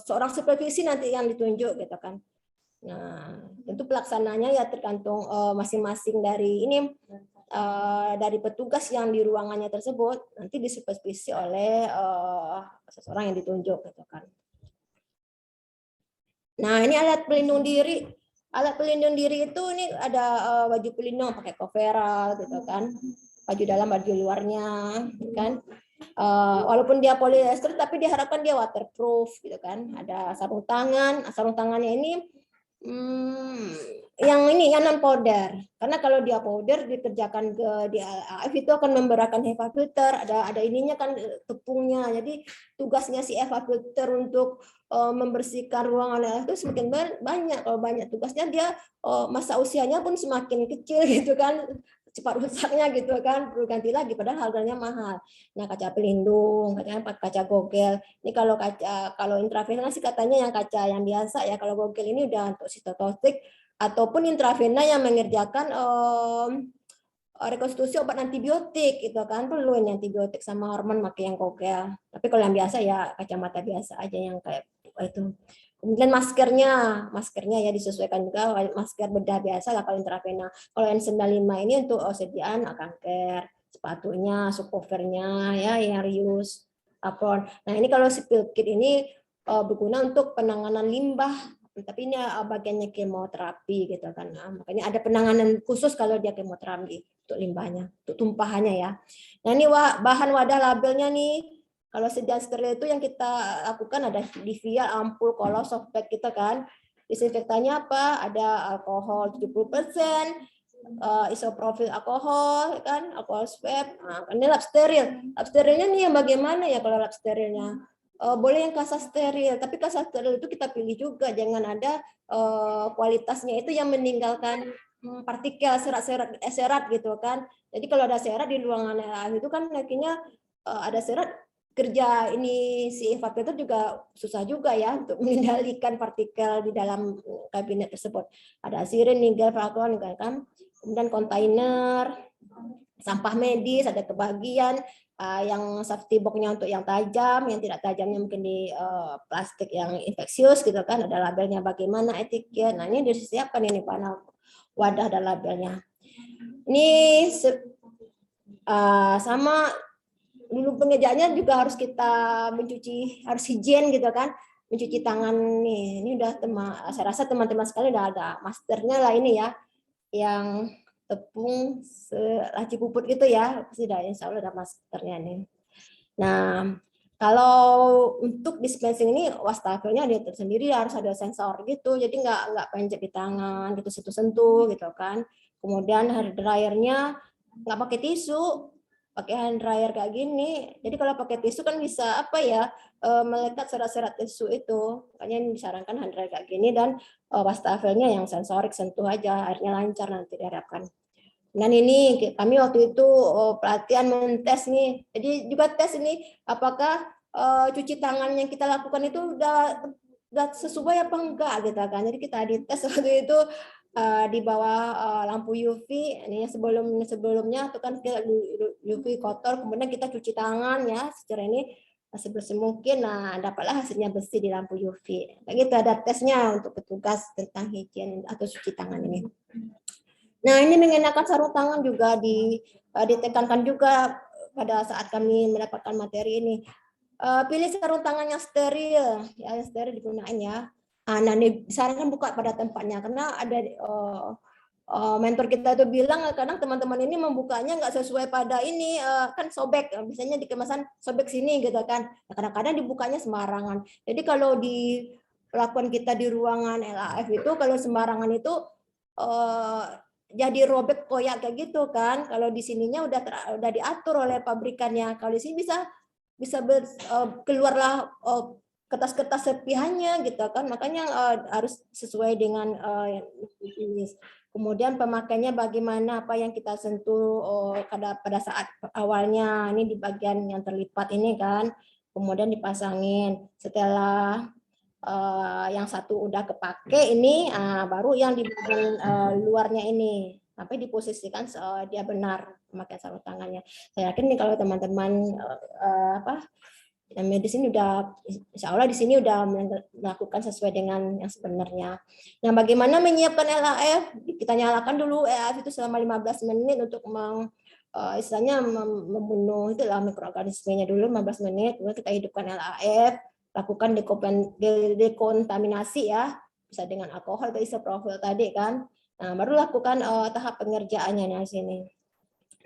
seorang supervisi nanti yang ditunjuk gitu kan. Nah, tentu pelaksananya ya tergantung masing-masing dari ini dari petugas yang di ruangannya tersebut, nanti disupervisi oleh seseorang yang ditunjuk gitu kan. Nah, ini alat pelindung diri. Alat pelindung diri itu ini ada baju pelindung pakai coverall gitu kan. Baju dalam, baju luarnya kan. Walaupun dia polyester tapi diharapkan dia waterproof gitu kan. Ada sarung tangan. Sarung tangannya ini yang non powder, karena kalau dia powder dikerjakan di AF itu akan memberatkan HEPA filter, ada ininya kan tepungnya, jadi tugasnya si HEPA filter untuk membersihkan ruangan AF itu semakin banyak. Kalau banyak tugasnya dia masa usianya pun semakin kecil gitu kan, cepat rusaknya gitu kan, perlu ganti lagi padahal harganya mahal. Nah, kaca pelindung, kaca gogel. Ini kalau intravena sih katanya yang kaca yang biasa ya, kalau gogel ini udah untuk sitotoksik ataupun intravena yang mengerjakan rekonstruksi obat antibiotik itu kan, perlu ini antibiotik sama hormon pakai yang gogel. Tapi kalau yang biasa ya kacamata biasa aja yang kayak itu. Kemudian maskernya ya disesuaikan juga, masker bedah biasa lah kalau intravena. Kalau N95 ini untuk sediaan kanker, sepatunya, subwoofernya ya yang reuse, apron. Nah ini kalau spill kit ini berguna untuk penanganan limbah, tapi ini bagiannya kemoterapi gitu kan. Nah, makanya ada penanganan khusus kalau dia kemoterapi untuk limbahnya, untuk tumpahannya ya. Nah ini bahan wadah labelnya nih. Kalau sediaan steril itu yang kita lakukan ada DIVIA, ampul, kolos, softpack gitu kan. Disinfektannya apa? Ada alkohol 70%, isoprofil alkohol kan, alkohol swab. Nah, ini lab steril. Lab sterilnya nih yang bagaimana ya kalau lab sterilnya? Boleh yang kasa steril, tapi kasa steril itu kita pilih juga, jangan ada kualitasnya itu yang meninggalkan partikel serat gitu kan. Jadi kalau ada serat di ruangan LAF itu kan akhirnya ada serat, kerja ini si evaporator juga susah juga ya untuk mengendalikan partikel di dalam kabinet tersebut. Ada asirin, nigel, flakon kan. Kemudian kontainer, sampah medis, ada kebagian yang safety box-nya untuk yang tajam, yang tidak tajamnya mungkin di plastik yang infeksius gitu kan, ada labelnya bagaimana, etiket. Nah, ini disiapkan ini panel wadah dan labelnya. Ini sama dulu pengerjaannya juga harus kita mencuci, harus higien gitu kan, mencuci tangan nih. Ini udah saya rasa teman-teman sekali udah ada masternya lah ini ya, yang tepung laci puput gitu ya, sudah insya Allah ada masternya nih. Nah kalau untuk dispensing ini wastafelnya dia tersendiri harus ada sensor gitu, jadi nggak pencet di tangan gitu, sentuh-sentuh gitu kan. Kemudian hair dryernya nggak pakai tisu, pakai hand dryer kayak gini. Jadi kalau pakai tisu kan bisa apa ya, melekat serat-serat tisu itu. Makanya disarankan hand dryer kayak gini, dan wastafelnya yang sensorik, sentuh aja, airnya lancar nanti diharapkan. Dan ini kami waktu itu pelatihan mentes nih. Jadi juga tes ini apakah cuci tangan yang kita lakukan itu udah sesuai apa enggak gitu kan. Jadi kita dites waktu itu di bawah lampu UV, ini sebelumnya itu kan UV kotor, kemudian kita cuci tangan ya secara ini sebersih mungkin, nah dapatlah hasilnya bersih di lampu UV. Begitu ada tesnya untuk petugas tentang higien atau cuci tangan ini. Nah ini mengenakan sarung tangan juga ditekankan juga pada saat kami mendapatkan materi ini. Pilih sarung tangan yang steril, ya yang steril digunakan ya. Nah, disarankan buka pada tempatnya karena ada mentor kita itu bilang kadang teman-teman ini membukanya nggak sesuai pada ini, kan sobek, biasanya di kemasan sobek sini gitu kan. Nah, kadang-kadang dibukanya sembarangan. Jadi kalau di pelakuan kita di ruangan LAF itu kalau sembarangan itu jadi robek koyak kayak gitu kan. Kalau di sininya udah diatur oleh pabrikannya. Kalau di sini bisa keluarlah kertas-kertas serpihannya gitu kan, makanya harus sesuai dengan ini. Kemudian pemakaiannya bagaimana, apa yang kita sentuh pada saat awalnya ini di bagian yang terlipat ini kan, kemudian dipasangin. Setelah yang satu udah kepake ini, baru yang di bagian luarnya ini sampai diposisikan dia benar memakai sarung tangannya. Saya yakin nih kalau teman-teman medis ini udah, insya Allah di sini udah melakukan sesuai dengan yang sebenarnya. Nah, bagaimana menyiapkan LAF? Kita nyalakan dulu LAF itu selama 15 menit untuk istilahnya membunuh itulah mikroorganismenya dulu 15 menit. Kemudian kita hidupkan LAF, lakukan dekontaminasi ya, bisa dengan alkohol atau isoprofil tadi kan. Nah, baru lakukan tahap pengerjaannya di sini.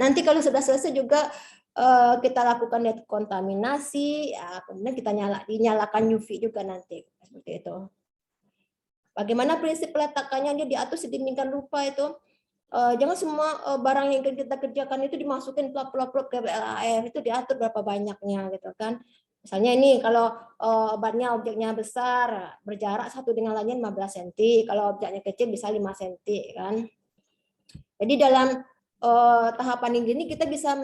Nanti kalau sudah selesai juga kita lakukan dekontaminasi, ya, kemudian kita dinyalakan UV juga nanti seperti itu. Bagaimana prinsip peletakannya? Dia diatur sedemikian rupa itu. Jangan semua barang yang kita kerjakan itu dimasukin plop-plop ke LAF, itu diatur berapa banyaknya gitu kan. Misalnya ini kalau obatnya objeknya besar, berjarak satu dengan lainnya 15 cm, kalau objeknya kecil bisa 5 cm kan. Jadi dalam tahapan ini kita bisa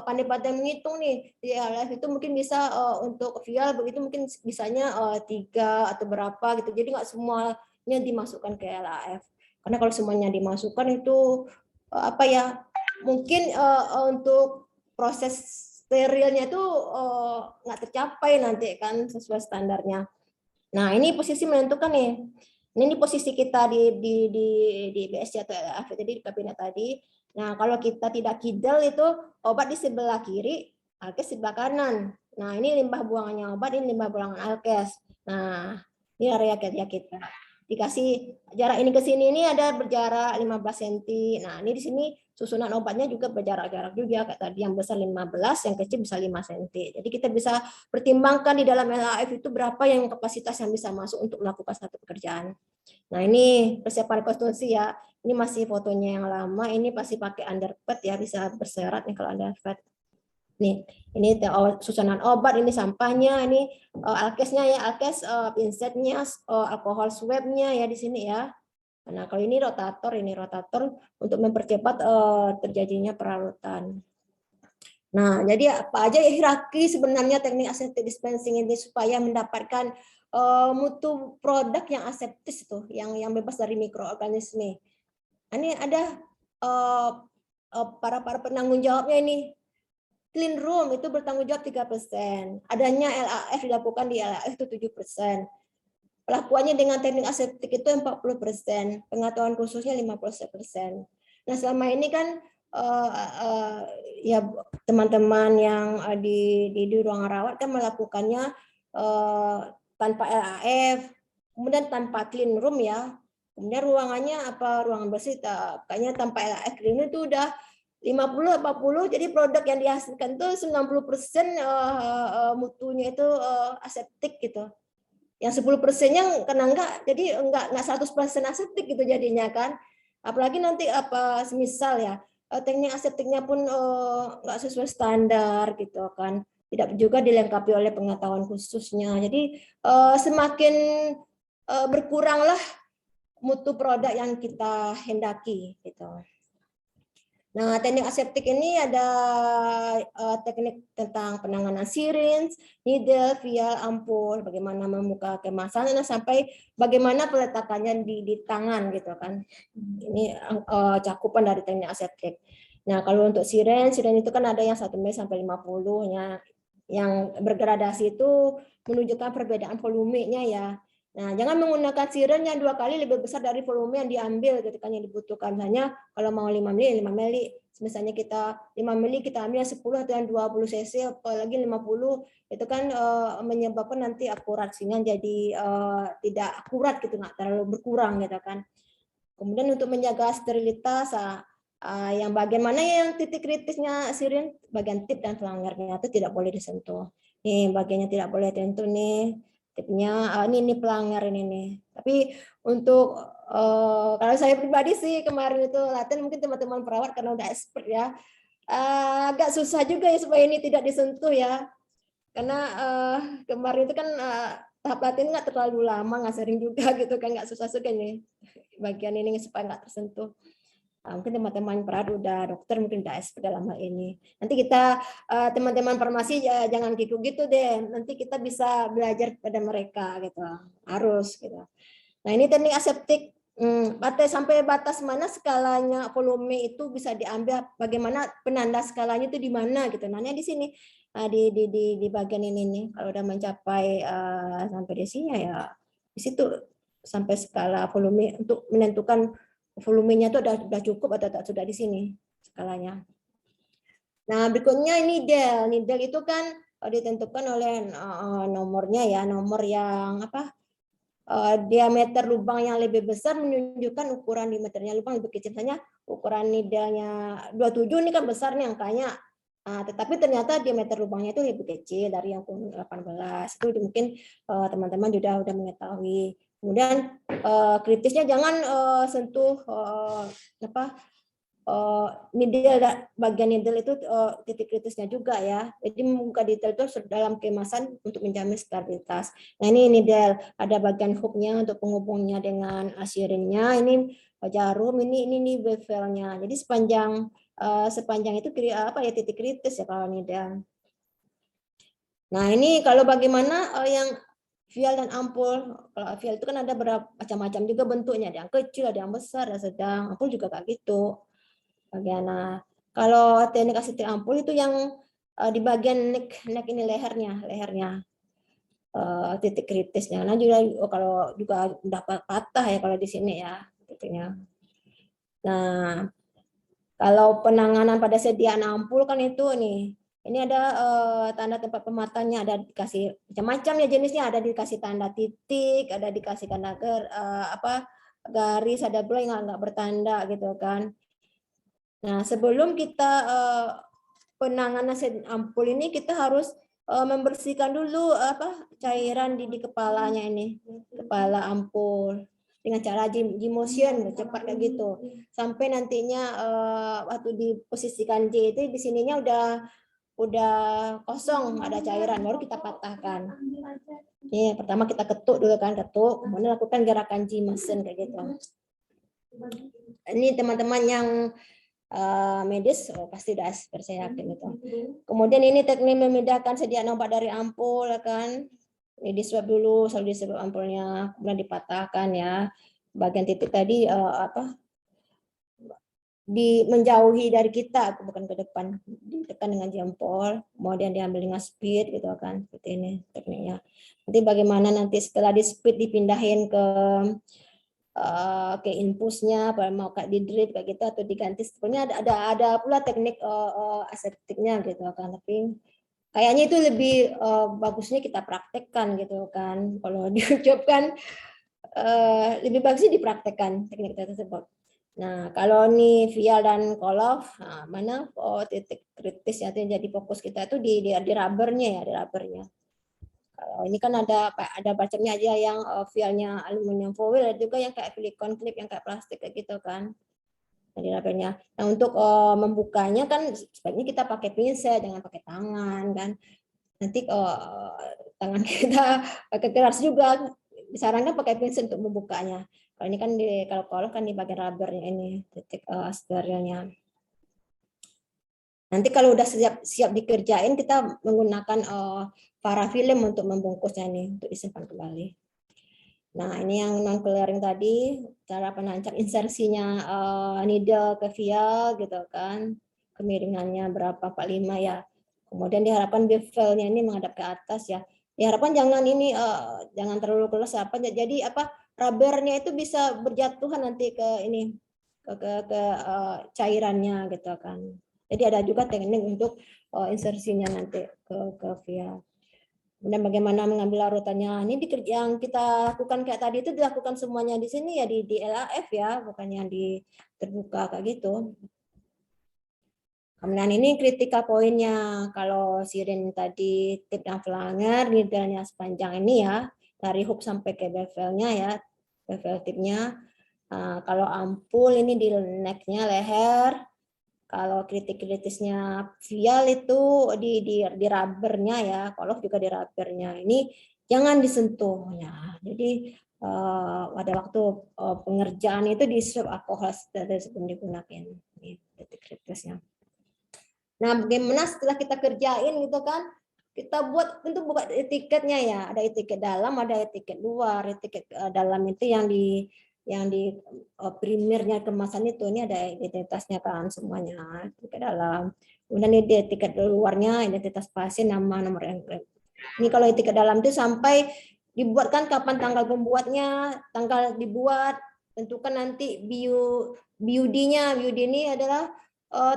pandai-pandai menghitung nih di LAF itu mungkin bisa untuk vial begitu mungkin bisanya 3 atau berapa gitu. Jadi nggak semuanya dimasukkan ke LAF. Karena kalau semuanya dimasukkan itu apa ya, mungkin untuk proses sterilnya itu nggak tercapai nanti kan sesuai standarnya. Nah, ini posisi menentukan nih. Ini posisi kita di BSC atau LAF tadi di kabinet tadi. Nah, kalau kita tidak kidal itu obat di sebelah kiri, alkes sebelah kanan. Nah, ini limbah buangannya obat, ini limbah buangan alkes. Nah, ini area kerja kita. Dikasih jarak ini ke sini ini ada berjarak 15 cm. Nah, ini di sini susunan obatnya juga berjarak-jarak juga kayak tadi yang besar 15, yang kecil bisa 5 cm. Jadi kita bisa pertimbangkan di dalam LAF itu berapa yang kapasitas yang bisa masuk untuk melakukan satu pekerjaan. Nah, ini persiapan konstruksi ya. Ini masih fotonya yang lama, ini pasti pakai underpad ya, bisa berserat nih kalau underpad. Nih, ini susunan obat, ini sampahnya, ini alkesnya ya, alkes pinsetnya, alkohol swabnya ya di sini ya. Nah, kalau ini rotator untuk mempercepat terjadinya perarutan. Nah, jadi apa aja ya hierarki sebenarnya teknik aseptic dispensing ini supaya mendapatkan mutu produk yang aseptis itu, yang bebas dari mikroorganisme. Ini ada para penanggung jawabnya ini. Clean room itu bertanggung jawab 3%. Adanya LAF dilakukan di LAF itu 7%. Pelakuannya dengan teknik aseptik itu 40%. Pengetahuan khususnya 50%. Nah, selama ini kan ya teman-teman yang di ruang rawat kan melakukannya tanpa LAF, kemudian tanpa clean room ya. Kemudian ruangannya ruangan bersih kayaknya tanpa LAF clean room itu udah 50-40, jadi produk yang dihasilkan itu 90% mutunya itu aseptik gitu. Yang 10%-nya kena enggak, jadi enggak 100% aseptik gitu jadinya kan. Apalagi nanti semisal ya teknik aseptiknya pun enggak sesuai standar gitu kan. Tidak juga dilengkapi oleh pengetahuan khususnya. Jadi semakin berkuranglah mutu produk yang kita hendaki gitu. Nah, teknik aseptik ini ada teknik tentang penanganan syringe, needle, vial, ampul, bagaimana membuka kemasan, sampai bagaimana peletakannya di tangan gitu kan. Ini cakupan dari teknik aseptik. Nah, kalau untuk syringe itu kan ada yang 1 ml sampai 50 nya. Yang bergradasi itu menunjukkan perbedaan volumenya ya. Nah, jangan menggunakan syringe yang 2 kali lebih besar dari volume yang diambil ketika yang dibutuhkan. Misalnya kalau mau 5 ml, 5 ml. Misalnya kita 5 ml kita ambil 10 atau yang 20 cc, apalagi 50, itu kan menyebabkan nanti akurasinya jadi tidak akurat gitu, nggak terlalu berkurang gitu kan. Kemudian untuk menjaga sterilitas, yang bagian mana yang titik kritisnya syringe, bagian tip dan flangernya itu tidak boleh disentuh. Nih bagiannya tidak boleh disentuh nih. Tipnya ini pelanggar ini nih. Tapi untuk kalau saya pribadi sih kemarin itu latihan, mungkin teman-teman perawat karena udah expert ya, agak susah juga ya supaya ini tidak disentuh ya. Karena kemarin itu kan tahap latihan nggak terlalu lama, nggak sering juga gitu kan, nggak susah-susah nih bagian ini supaya nggak tersentuh. Mungkin teman-teman perawat udah dokter, mungkin udah expert dalam hal ini. Nanti kita teman-teman farmasi jangan gitu deh. Nanti kita bisa belajar pada mereka gitu. Harus gitu. Nah, ini teknik aseptik. Sampai batas mana skalanya volume itu bisa diambil, bagaimana penanda skalanya itu di mana gitu. Nanya di sini di bagian ini nih. Kalau udah mencapai sampai di sini ya di situ sampai skala volume untuk menentukan volumenya itu sudah cukup atau sudah di sini skalanya. Nah, berikutnya ini needle. Needle itu kan ditentukan oleh nomornya ya, nomor yang diameter lubang yang lebih besar menunjukkan ukuran diameternya lubang lebih kecil. Misalnya ukuran needle-nya 27 ini kan besar nih angkanya. Tetapi ternyata diameter lubangnya itu lebih kecil dari yang 18. Itu mungkin teman-teman sudah mengetahui. Kemudian kritisnya jangan sentuh needle, bagian needle itu titik kritisnya juga ya. Jadi membuka detail itu dalam kemasan untuk menjamin sterilitas. Nah, ini needle, ada bagian hooknya untuk penghubungnya dengan syringe-nya. Ini jarum, ini bevelnya. Jadi sepanjang itu titik kritis ya kalau needle. Nah, ini kalau bagaimana yang vial dan ampul. Kalau vial itu kan ada macam-macam juga bentuknya, ada yang kecil, ada yang besar, ada sedang. Ampul juga kayak gitu. Nah, kalau teknik aseptik ampul itu yang di bagian neck ini lehernya. titik kritisnya. Nah juga kalau juga dapat patah ya kalau di sini ya titiknya. Nah kalau penanganan pada sediaan ampul kan itu nih. Ini ada tanda tempat pematannya, ada dikasih macam-macam ya jenisnya, ada dikasih tanda titik, ada dikasih tanda garis, ada pula yang nggak bertanda gitu kan. Nah sebelum kita penanganan ampul ini kita harus membersihkan dulu cairan di kepalanya ini, kepala ampul dengan cara G motion cepat kayak gitu sampai nantinya waktu diposisikan J itu di sininya udah kosong ada cairan baru kita patahkan. Ini pertama kita ketuk dulu kan, ketuk kemudian lakukan gerakan G motion kayak gitu. Ini teman-teman yang medis pasti udah saya yakin itu. Kemudian ini teknik memindahkan sediaan obat dari ampul kan. Ini disuap dulu, selalu disuap ampulnya, kemudian dipatahkan ya. Bagian titik tadi menjauhi dari kita, bukan ke depan, ditekan dengan jempol, kemudian diambil dengan speed gitu kan, seperti ini tekniknya. Nanti bagaimana nanti setelah di speed dipindahin ke infusnya, mau kayak di drip kayak gitu atau diganti, sebenarnya ada pula teknik aseptiknya gitu kan, tapi kayaknya itu lebih bagusnya kita praktekkan gitu kan. Kalau diucapkan lebih bagusnya dipraktekkan teknik tersebut. Nah, kalau nih vial dan kolov, mana titik kritis yang jadi fokus kita itu di rubbernya ya, di rubbernya. Kalau ini kan ada bacanya aja yang vialnya aluminium foil, ada juga yang kayak silikon clip yang kayak plastik kayak gitu kan. Di rubbernya. Nah, untuk membukanya kan sebaiknya kita pakai pincet, jangan pakai tangan kan. Nanti tangan kita pakai keras juga. Disarankan pakai pincet untuk membukanya. Kalau ini kan kalau kan di bagian rubbernya ini titik sterilnya. Nanti kalau udah siap dikerjain kita menggunakan parafilm untuk membungkusnya nih untuk disimpan kembali. Nah ini yang non clearing tadi, cara penancap insersinya needle ke vial gitu kan, kemiringannya berapa 45 ya. Kemudian diharapkan bevelnya ini menghadap ke atas ya. Diharapkan jangan ini jangan terlalu keras jadi rubbernya itu bisa berjatuhan nanti ke ini ke cairannya gitu kan. Jadi ada juga teknik untuk insersinya nanti ke vial. Kemudian bagaimana mengambil larutannya. Ini yang kita lakukan kayak tadi itu dilakukan semuanya di sini ya di LAF ya, bukan yang di terbuka kayak gitu. Kemudian ini kritikal poinnya. Kalau sirin tadi tip dan flanger, needle-nya sepanjang ini ya, dari hook sampai ke bevelnya ya, bevel tipnya. Kalau ampul ini di neck-nya leher. Kalau kritisnya vial itu di rubbernya ya, kolov juga di rubbernya. Ini jangan disentuh ya. Jadi pada waktu pengerjaan itu di swab alkohol sebelum digunakan. Ini titik kritisnya. Nah, bagaimana setelah kita kerjain gitu kan? Kita tentu buka etiketnya ya. Ada etiket dalam, ada etiket luar. Etiket dalam itu yang di primernya kemasan itu ini ada identitasnya kan semuanya ke dalam. Kemudian ini etiket luarnya identitas pasien, nama, nomor ini kalau etiket dalam itu sampai dibuatkan kapan tanggal pembuatnya, tanggal dibuat, tentukan nanti BUD-nya. BUD ini adalah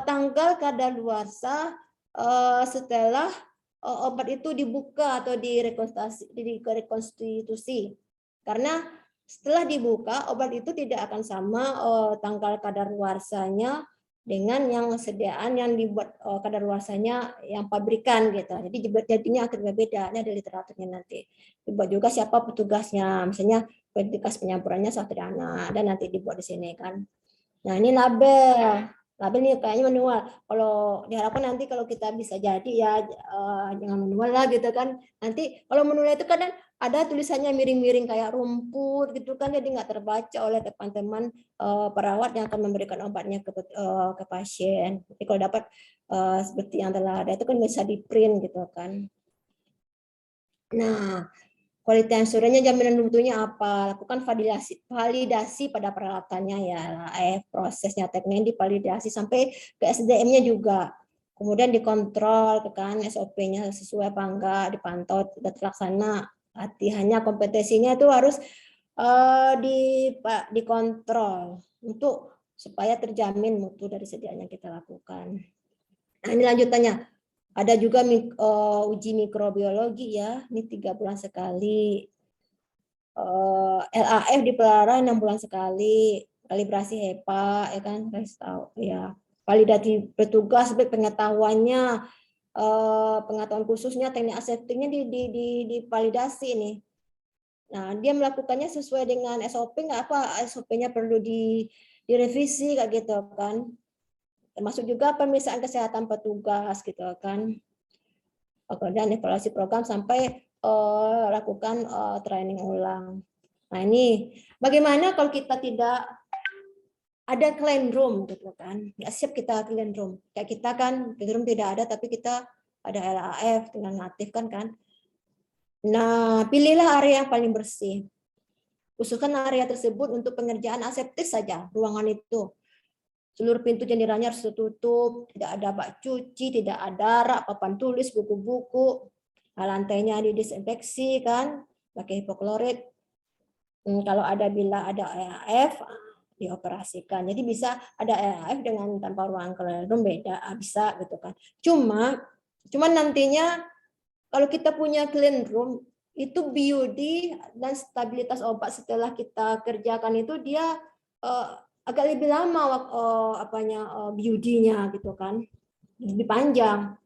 tanggal kadaluarsa setelah obat itu dibuka atau direkonstitusi. Karena setelah dibuka, obat itu tidak akan sama tanggal kadaluarsanya dengan yang sediaan yang dibuat kadaluarsanya yang pabrikan gitu. Jadi jadinya akan berbeda. Ini ada literaturnya nanti. Dibuat juga siapa petugasnya, misalnya petugas penyampurannya Satriana, dan nanti dibuat di sini kan. Nah ini label. Label ini kayaknya manual. Kalau diharapkan nanti kalau kita bisa jadi ya jangan manual lah gitu kan. Nanti kalau manual itu kadang ada tulisannya miring-miring kayak rumput gitu kan, jadi nggak terbaca oleh teman-teman perawat yang akan memberikan obatnya ke pasien. Jadi kalau dapat seperti yang telah ada itu kan bisa di print gitu kan. Nah, quality assurance-nya jaminan mutunya apa? Lakukan validasi pada peralatannya ya, prosesnya teknik divalidasi sampai ke SDM-nya juga. Kemudian dikontrol kan SOP-nya sesuai apa enggak, dipantau sudah terlaksana Latihannya, kompetensinya itu harus dikontrol untuk supaya terjamin mutu dari sediaan yang kita lakukan. Nah, ini lanjutannya. Ada juga uji mikrobiologi ya, ini 3 bulan sekali. LAF dipelihara 6 bulan sekali. Kalibrasi HEPA, ya kan, ya. Validasi petugas, pengetahuannya, pengetahuan khususnya teknik aseptiknya divalidasi nih. Nah, dia melakukannya sesuai dengan SOP nggak, apa SOP-nya perlu direvisi kayak gitu kan. Termasuk juga pemeriksaan kesehatan petugas gitu kan. Dan evaluasi program sampai lakukan training ulang. Nah, ini bagaimana kalau kita tidak ada clean room gitu kan. Nggak siap kita clean room. Kayak kita kan clean room tidak ada tapi kita ada LAF dengan aktifkan kan. Nah, pilihlah area yang paling bersih. Khususkan area tersebut untuk pengerjaan aseptis saja, ruangan itu. Seluruh pintu jendelanya harus tertutup, tidak ada bak cuci, tidak ada rak, papan tulis, buku-buku. Lantainya didesinfeksi kan, pakai hipoklorit. Kalau bila ada EAF, dioperasikan. Jadi bisa ada EAF dengan tanpa ruang clean room beda, bisa gitu kan. Cuma nantinya kalau kita punya clean room, itu BUD dan stabilitas obat setelah kita kerjakan itu dia agak lebih lama BUD-nya gitu kan, lebih panjang.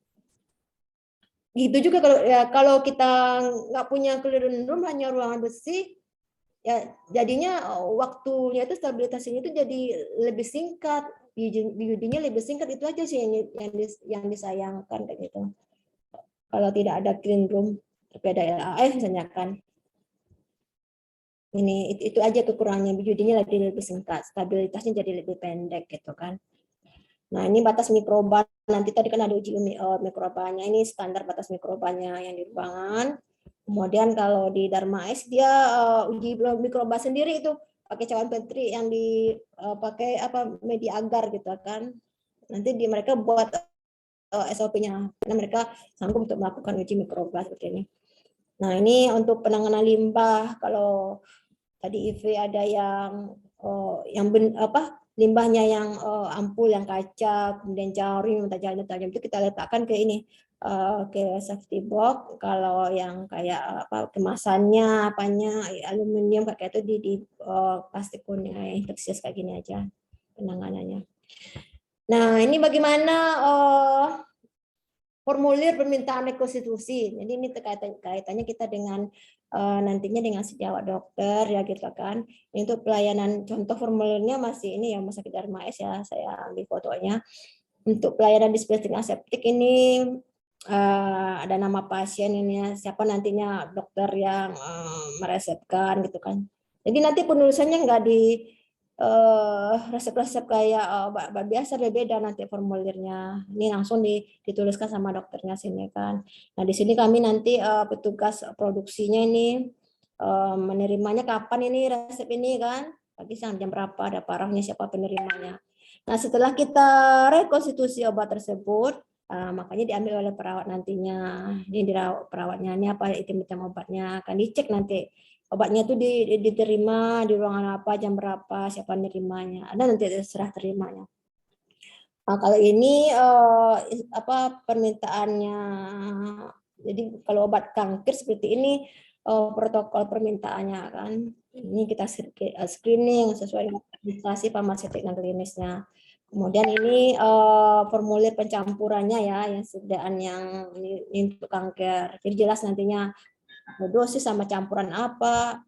Gitu juga kalau kita nggak punya clean room, hanya ruangan bersih, ya jadinya waktunya itu stabilitasnya itu jadi lebih singkat, BUD-nya lebih singkat. Itu aja sih yang disayangkan kayak gitu. Kalau tidak ada clean room tapi ada LAF misalnya kan. Ini itu aja kekurangannya, BUD-nya lebih singkat, stabilitasnya jadi lebih pendek gitu kan. Nah, ini batas mikroba. Nanti tadi kan ada uji mikrobanya. Ini standar batas mikrobanya yang di ruangan. Kemudian kalau di Dharma S dia uji mikroba sendiri itu pakai cawan petri yang dipakai media agar gitu kan. Nanti mereka buat SOP-nya karena mereka sanggup untuk melakukan uji mikroba seperti ini. Nah, ini untuk penanganan limbah. Kalau tadi IV ada yang limbahnya yang ampul, yang kaca, kemudian jaring, tajam itu kita letakkan ke ini, ke safety box. Kalau yang kayak kemasannya, aluminium kayak itu di plastik kuning infeksius kayak gini aja penanganannya. Nah, ini bagaimana formulir permintaan rekonstitusi. Jadi ini kaitannya kita dengan nantinya dengan sejawat dokter ya gitu kan. Ini untuk pelayanan, contoh formulirnya masih ini ya, Rumah Sakit Dharma S ya, saya ambil fotonya. Untuk pelayanan dispensing aseptik ini ada nama pasien ini ya, siapa nantinya dokter yang meresepkan gitu kan. Jadi nanti penulisannya nggak di resep-resep kayak obat biasa, beda nanti formulirnya. Ini langsung dituliskan sama dokternya sini kan. Nah, di sini kami nanti petugas produksinya ini menerimanya kapan ini resep ini kan. Pagi siang jam berapa, ada parahnya siapa penerimanya. Nah, setelah kita rekonstitusi obat tersebut, makanya diambil oleh perawat nantinya. Ini dirawat perawatnya, ini apa item-item obatnya akan dicek nanti. Obatnya itu diterima di ruangan apa, jam berapa, siapa nerimanya. Ada nanti serah terimanya. Nah, kalau ini permintaannya, jadi kalau obat kanker seperti ini protokol permintaannya kan. Ini kita screening sesuai dengan administrasi farmaseutik dan klinisnya. Kemudian ini formulir pencampurannya ya, yang sediaan yang ini untuk kanker. Jadi jelas nantinya dosis sama campuran apa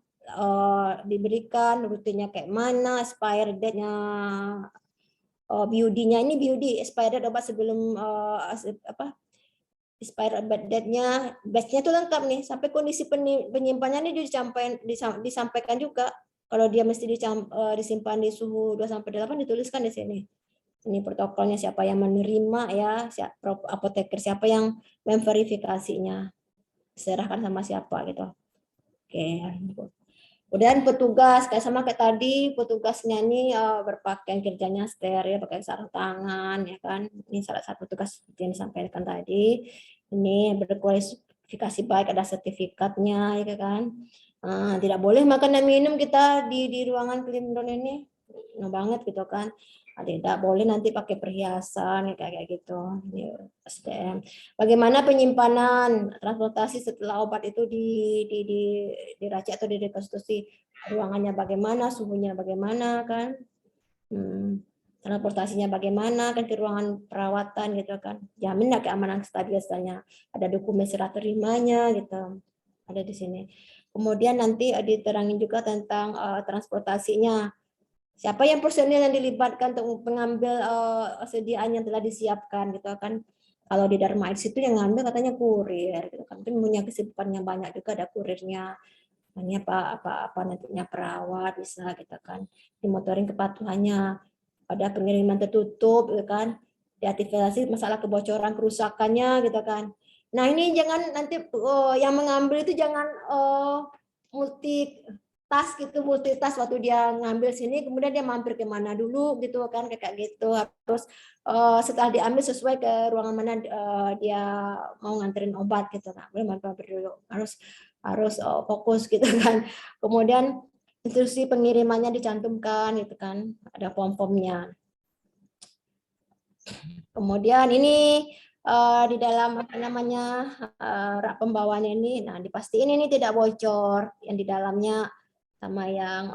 diberikan, rutinnya kayak mana, expire date-nya, BUD-nya. Ini BUD expired obat sebelum expired date-nya, batch-nya itu lengkap nih, sampai kondisi penyimpanannya disampaikan juga. Kalau dia mesti disimpan di suhu 2-8 dituliskan di sini. Ini protokolnya, siapa yang menerima ya, apoteker siapa yang memverifikasinya, serahkan sama siapa gitu. Oke. Kemudian petugas kayak tadi, petugasnya ini berpakaian kerjanya steril, pakai sarung tangan ya kan. Ini salah satu tugas yang disampaikan tadi. Ini verifikasi baik, ada sertifikatnya, ya kan. Tidak boleh makan dan minum kita di ruangan clean room ini, nah banget gitu kan. Tidak boleh nanti pakai perhiasan kayak gitu. Ini SDM. Bagaimana penyimpanan transportasi setelah obat itu diracik atau direkonstruksi, ruangannya bagaimana, suhunya bagaimana kan, transportasinya bagaimana kan ke ruangan perawatan gitu kan, jamin keamanan stabilitasnya, ada dokumen serah terimanya gitu, ada di sini. Kemudian nanti diterangin juga tentang transportasinya. Siapa yang personil yang dilibatkan untuk mengambil sediaan yang telah disiapkan gitu kan. Kalau di Dharma X itu yang ngambil katanya kurir gitu kan. Itu punya kesibukan yang banyak juga, ada kurirnya. Namanya apa nantinya perawat bisa gitu kan. Dimotorin kepatuhannya. Ada pengiriman tertutup gitu kan. Diaktifasi masalah kebocoran kerusakannya gitu kan. Nah, ini jangan nanti yang mengambil itu jangan multitas waktu dia ngambil sini kemudian dia mampir ke mana dulu gitu kan, kayak gitu. Terus setelah diambil sesuai ke ruangan mana dia mau nganterin obat gitu, nah boleh mampir dulu, harus fokus gitu kan. Kemudian instruksi pengirimannya dicantumkan gitu kan, ada form-formnya. Kemudian ini di dalam apa namanya rak pembawanya ini, nah dipastiin ini tidak bocor, yang di dalamnya sama yang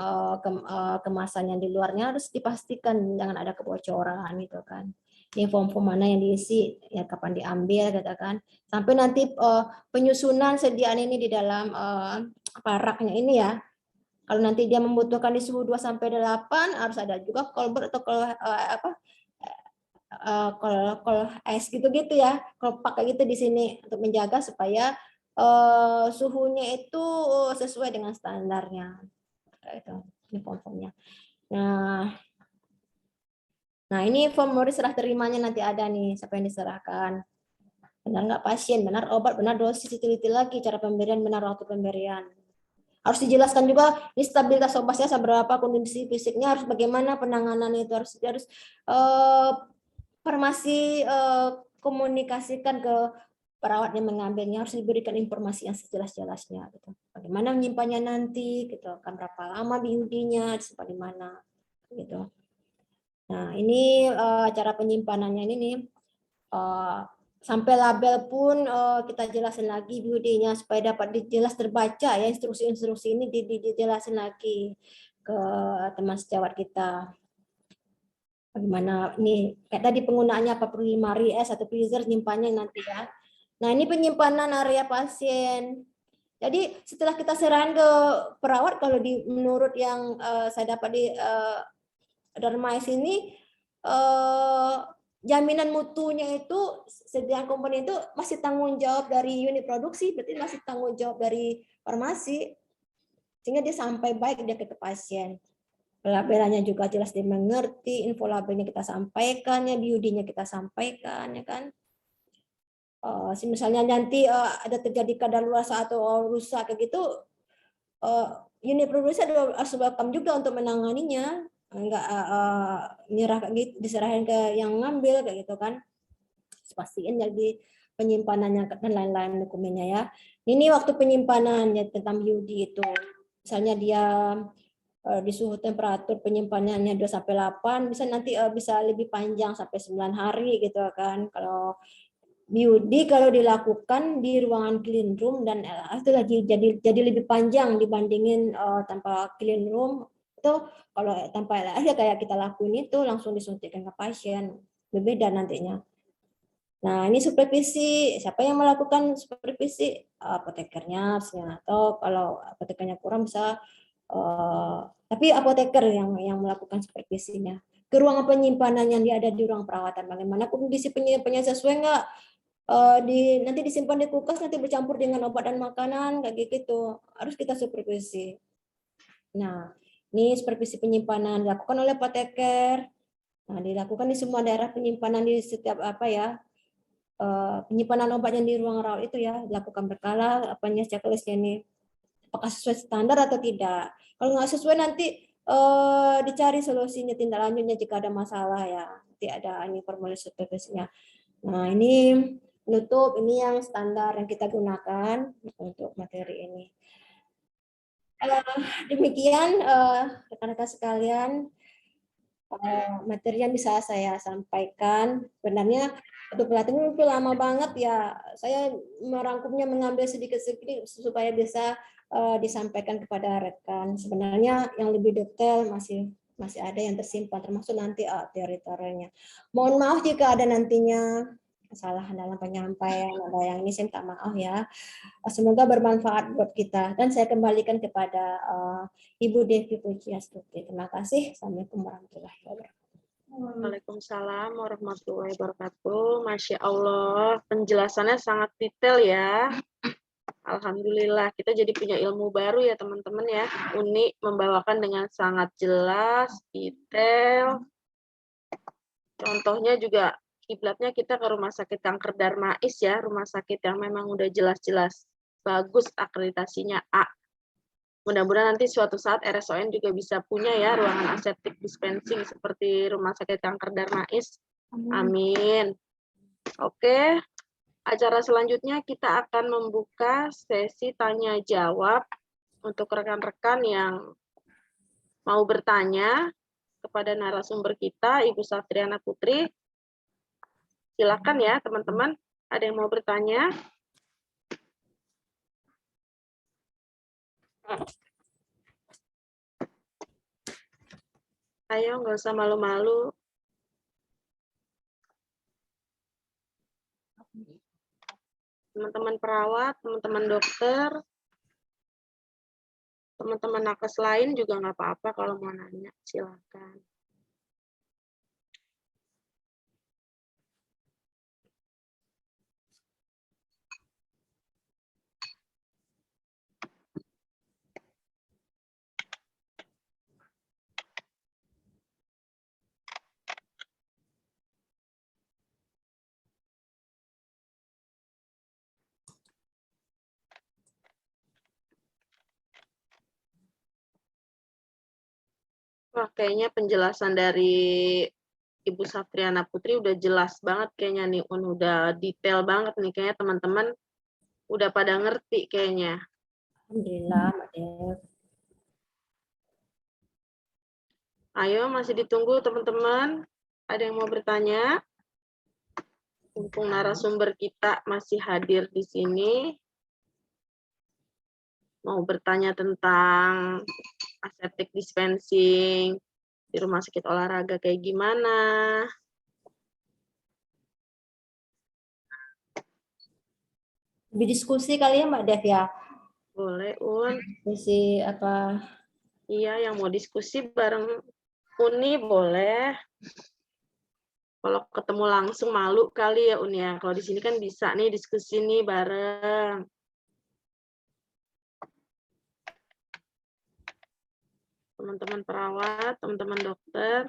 kemasan yang di luarnya harus dipastikan jangan ada kebocoran gitu kan. Ini form-form mana yang diisi, ya kapan diambil katakan, sampai nanti penyusunan sediaan ini di dalam raknya ini ya. Kalau nanti dia membutuhkan di suhu 2 sampai 8 harus ada juga kolber atau kol es gitu-gitu ya, kelopak kayak gitu di sini untuk menjaga supaya suhunya itu sesuai dengan standarnya. Itu ini form-formnya. Nah ini formulir serah terimanya nanti ada nih, siapa yang diserahkan, benar nggak pasien, benar obat, benar dosis, diteliti lagi cara pemberian, benar waktu pemberian. Harus dijelaskan juga ini stabilitas obatnya seberapa, kondisi fisiknya harus bagaimana, penanganan itu harus farmasi komunikasikan ke perawat yang mengambilnya, harus diberikan informasi yang sejelas-jelasnya gitu. Bagaimana menyimpannya nanti gitu kan, berapa lama BUD-nya, disimpan di mana gitu. Nah, ini cara penyimpanannya ini nih. Sampai label pun kita jelasin lagi BUD-nya supaya dapat jelas terbaca ya, instruksi-instruksi ini dijelasin lagi ke teman sejawat kita. Bagaimana ini kayak tadi penggunaannya 45 RIS atau freezer nyimpannya nanti ya. Nah, ini penyimpanan area pasien. Jadi setelah kita serahkan ke perawat, kalau menurut yang saya dapat di Dharma ini jaminan mutunya itu sediaan komponen itu masih tanggung jawab dari unit produksi, berarti masih tanggung jawab dari farmasi, sehingga dia sampai baik dia ke pasien. Labelannya juga jelas dia mengerti, info labelnya kita sampaikan, ya BUD-nya kita sampaikan, ya kan. Misalnya nanti ada terjadi kadaluarsa atau rusak kayak gitu, unit produksi harus welcome juga untuk menanganinya, enggak nyerah kayak gitu, diserahin ke yang ngambil kayak gitu kan. Pastiin jadi penyimpanannya dan lain-lain dokumennya ya. Ini waktu penyimpanannya tentang BUD itu. Misalnya dia di suhu temperatur penyimpanannya 2 sampai 8, bisa nanti bisa lebih panjang sampai 9 hari gitu kan. Kalau BUD kalau dilakukan di ruangan clean room dan itu lagi jadi lebih panjang dibandingin tanpa clean room. Itu kalau tanpa LAR ya kayak kita lakuin itu langsung disuntikkan ke pasien, berbeda nantinya. Nah, ini supervisi, siapa yang melakukan supervisi? Apotekernya, atau kalau apotekernya kurang bisa tapi apoteker yang melakukan supervisinya. Ke ruangan penyimpanan yang ada di ruang perawatan, bagaimana kondisi penyimpanannya sesuai nggak? Nanti disimpan di kulkas, nanti bercampur dengan obat dan makanan, kayak gitu. Harus kita supervisi. Nah, ini supervisi penyimpanan dilakukan oleh apoteker. Nah, dilakukan di semua daerah penyimpanan di setiap penyimpanan obat yang di ruang rawat itu ya, dilakukan berkala, apanya checklistnya ini. Apakah sesuai standar atau tidak. Kalau nggak sesuai nanti dicari solusinya, tindak lanjutnya jika ada masalah ya. Nanti ada ini formulir supervisinya. Nah, ini penutup. Ini yang standar yang kita gunakan untuk materi ini. Demikian rekan-rekan sekalian, materi yang bisa saya sampaikan. Sebenarnya untuk pelatihan itu lama banget ya. Saya merangkumnya, mengambil sedikit-sedikit supaya bisa disampaikan kepada rekan. Sebenarnya yang lebih detail masih ada yang tersimpan, termasuk nanti teori-teorinya. Mohon maaf jika ada nantinya kesalahan dalam penyampaian, ada yang ini saya minta maaf ya. Semoga bermanfaat buat kita. Dan saya kembalikan kepada Ibu Devi Pujiastuti. Terima kasih. Assalamualaikum warahmatullahi wabarakatuh. Waalaikumsalam warahmatullahi wabarakatuh. Masya Allah, penjelasannya sangat detail ya. Alhamdulillah, kita jadi punya ilmu baru ya teman-teman ya. Uni membawakan dengan sangat jelas, detail. Contohnya juga kiblatnya kita ke Rumah Sakit Kanker Darmais ya, rumah sakit yang memang udah jelas-jelas bagus akreditasinya A. Mudah-mudahan nanti suatu saat RSON juga bisa punya ya ruangan aseptik dispensing seperti Rumah Sakit Kanker Darmais. Amin. Oke, acara selanjutnya kita akan membuka sesi tanya jawab untuk rekan-rekan yang mau bertanya kepada narasumber kita, Ibu Saftriana Putri. Silakan ya teman-teman, ada yang mau bertanya? Ayo, nggak usah malu-malu. Teman-teman perawat, teman-teman dokter, teman-teman nakes lain juga nggak apa-apa kalau mau nanya, silakan. Wah, kayaknya penjelasan dari Ibu Saftriana Putri udah jelas banget kayaknya nih, udah detail banget nih, kayaknya teman-teman udah pada ngerti kayaknya. Alhamdulillah, Mbak Dev. Ayo, masih ditunggu teman-teman. Ada yang mau bertanya? Mumpung narasumber kita masih hadir di sini. Mau bertanya tentang aseptic dispensing di rumah sakit olahraga kayak gimana? Lebih diskusi kali ya Mbak Dev ya. Boleh, Un. Diskusi apa? Iya, yang mau diskusi bareng Uni boleh. Kalau ketemu langsung malu kali ya Uni ya. Kalau di sini kan bisa nih diskusi nih bareng. Teman-teman perawat, teman-teman dokter.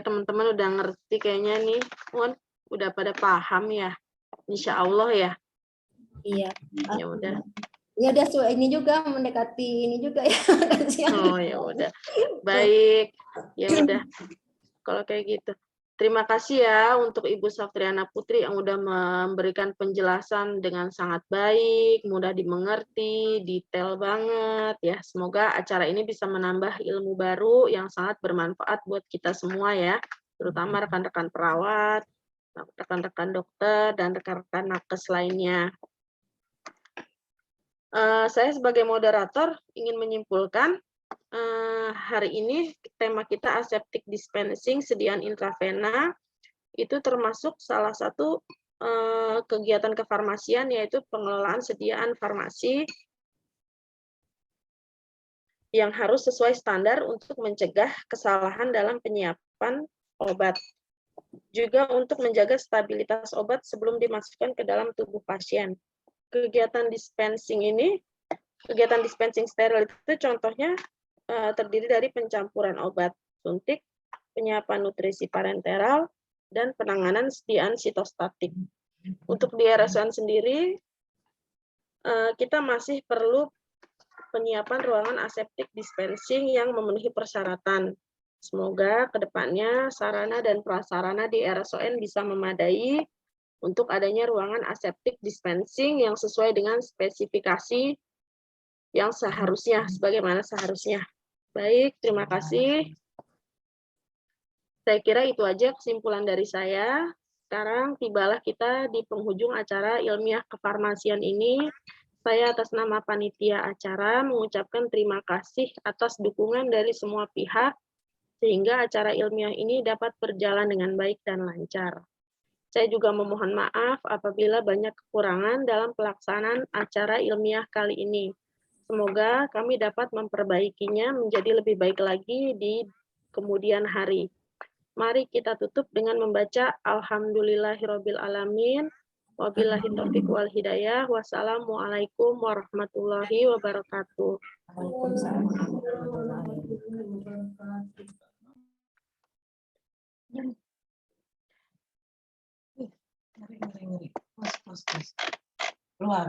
Teman-teman udah ngerti kayaknya nih, Un. Udah pada paham ya. Insya Allah ya. Iya. Ya udah. Ya udah ini juga mendekati ini juga ya. Oh ya udah. Baik. Ya udah. Kalau kayak gitu. Terima kasih ya untuk Ibu Saftriana Putri yang udah memberikan penjelasan dengan sangat baik, mudah dimengerti, detail banget ya. Semoga acara ini bisa menambah ilmu baru yang sangat bermanfaat buat kita semua ya, terutama rekan-rekan perawat, rekan-rekan dokter, dan rekan-rekan nakes lainnya. Saya sebagai moderator ingin menyimpulkan hari ini tema kita aseptic dispensing, sediaan intravena, itu termasuk salah satu kegiatan kefarmasian, yaitu pengelolaan sediaan farmasi yang harus sesuai standar untuk mencegah kesalahan dalam penyiapan obat. Juga untuk menjaga stabilitas obat sebelum dimasukkan ke dalam tubuh pasien. Kegiatan dispensing ini, kegiatan dispensing steril itu contohnya terdiri dari pencampuran obat suntik, penyiapan nutrisi parenteral, dan penanganan sediaan sitostatik. Untuk di RSUAN sendiri, kita masih perlu penyiapan ruangan aseptik dispensing yang memenuhi persyaratan. Semoga kedepannya sarana dan prasarana di RSUAN bisa memadai untuk adanya ruangan aseptik dispensing yang sesuai dengan spesifikasi yang seharusnya, sebagaimana seharusnya. Baik, terima kasih. Saya kira itu aja kesimpulan dari saya. Sekarang tibalah kita di penghujung acara ilmiah kefarmasian ini. Saya atas nama panitia acara mengucapkan terima kasih atas dukungan dari semua pihak, sehingga acara ilmiah ini dapat berjalan dengan baik dan lancar. Saya juga memohon maaf apabila banyak kekurangan dalam pelaksanaan acara ilmiah kali ini. Semoga kami dapat memperbaikinya menjadi lebih baik lagi di kemudian hari. Mari kita tutup dengan membaca Alhamdulillahirabbil alamin. Wabillahi taufiq wal hidayah. Wassalamualaikum warahmatullahi wabarakatuh. Waalaikumsalam warahmatullahi wabarakatuh. Keluar.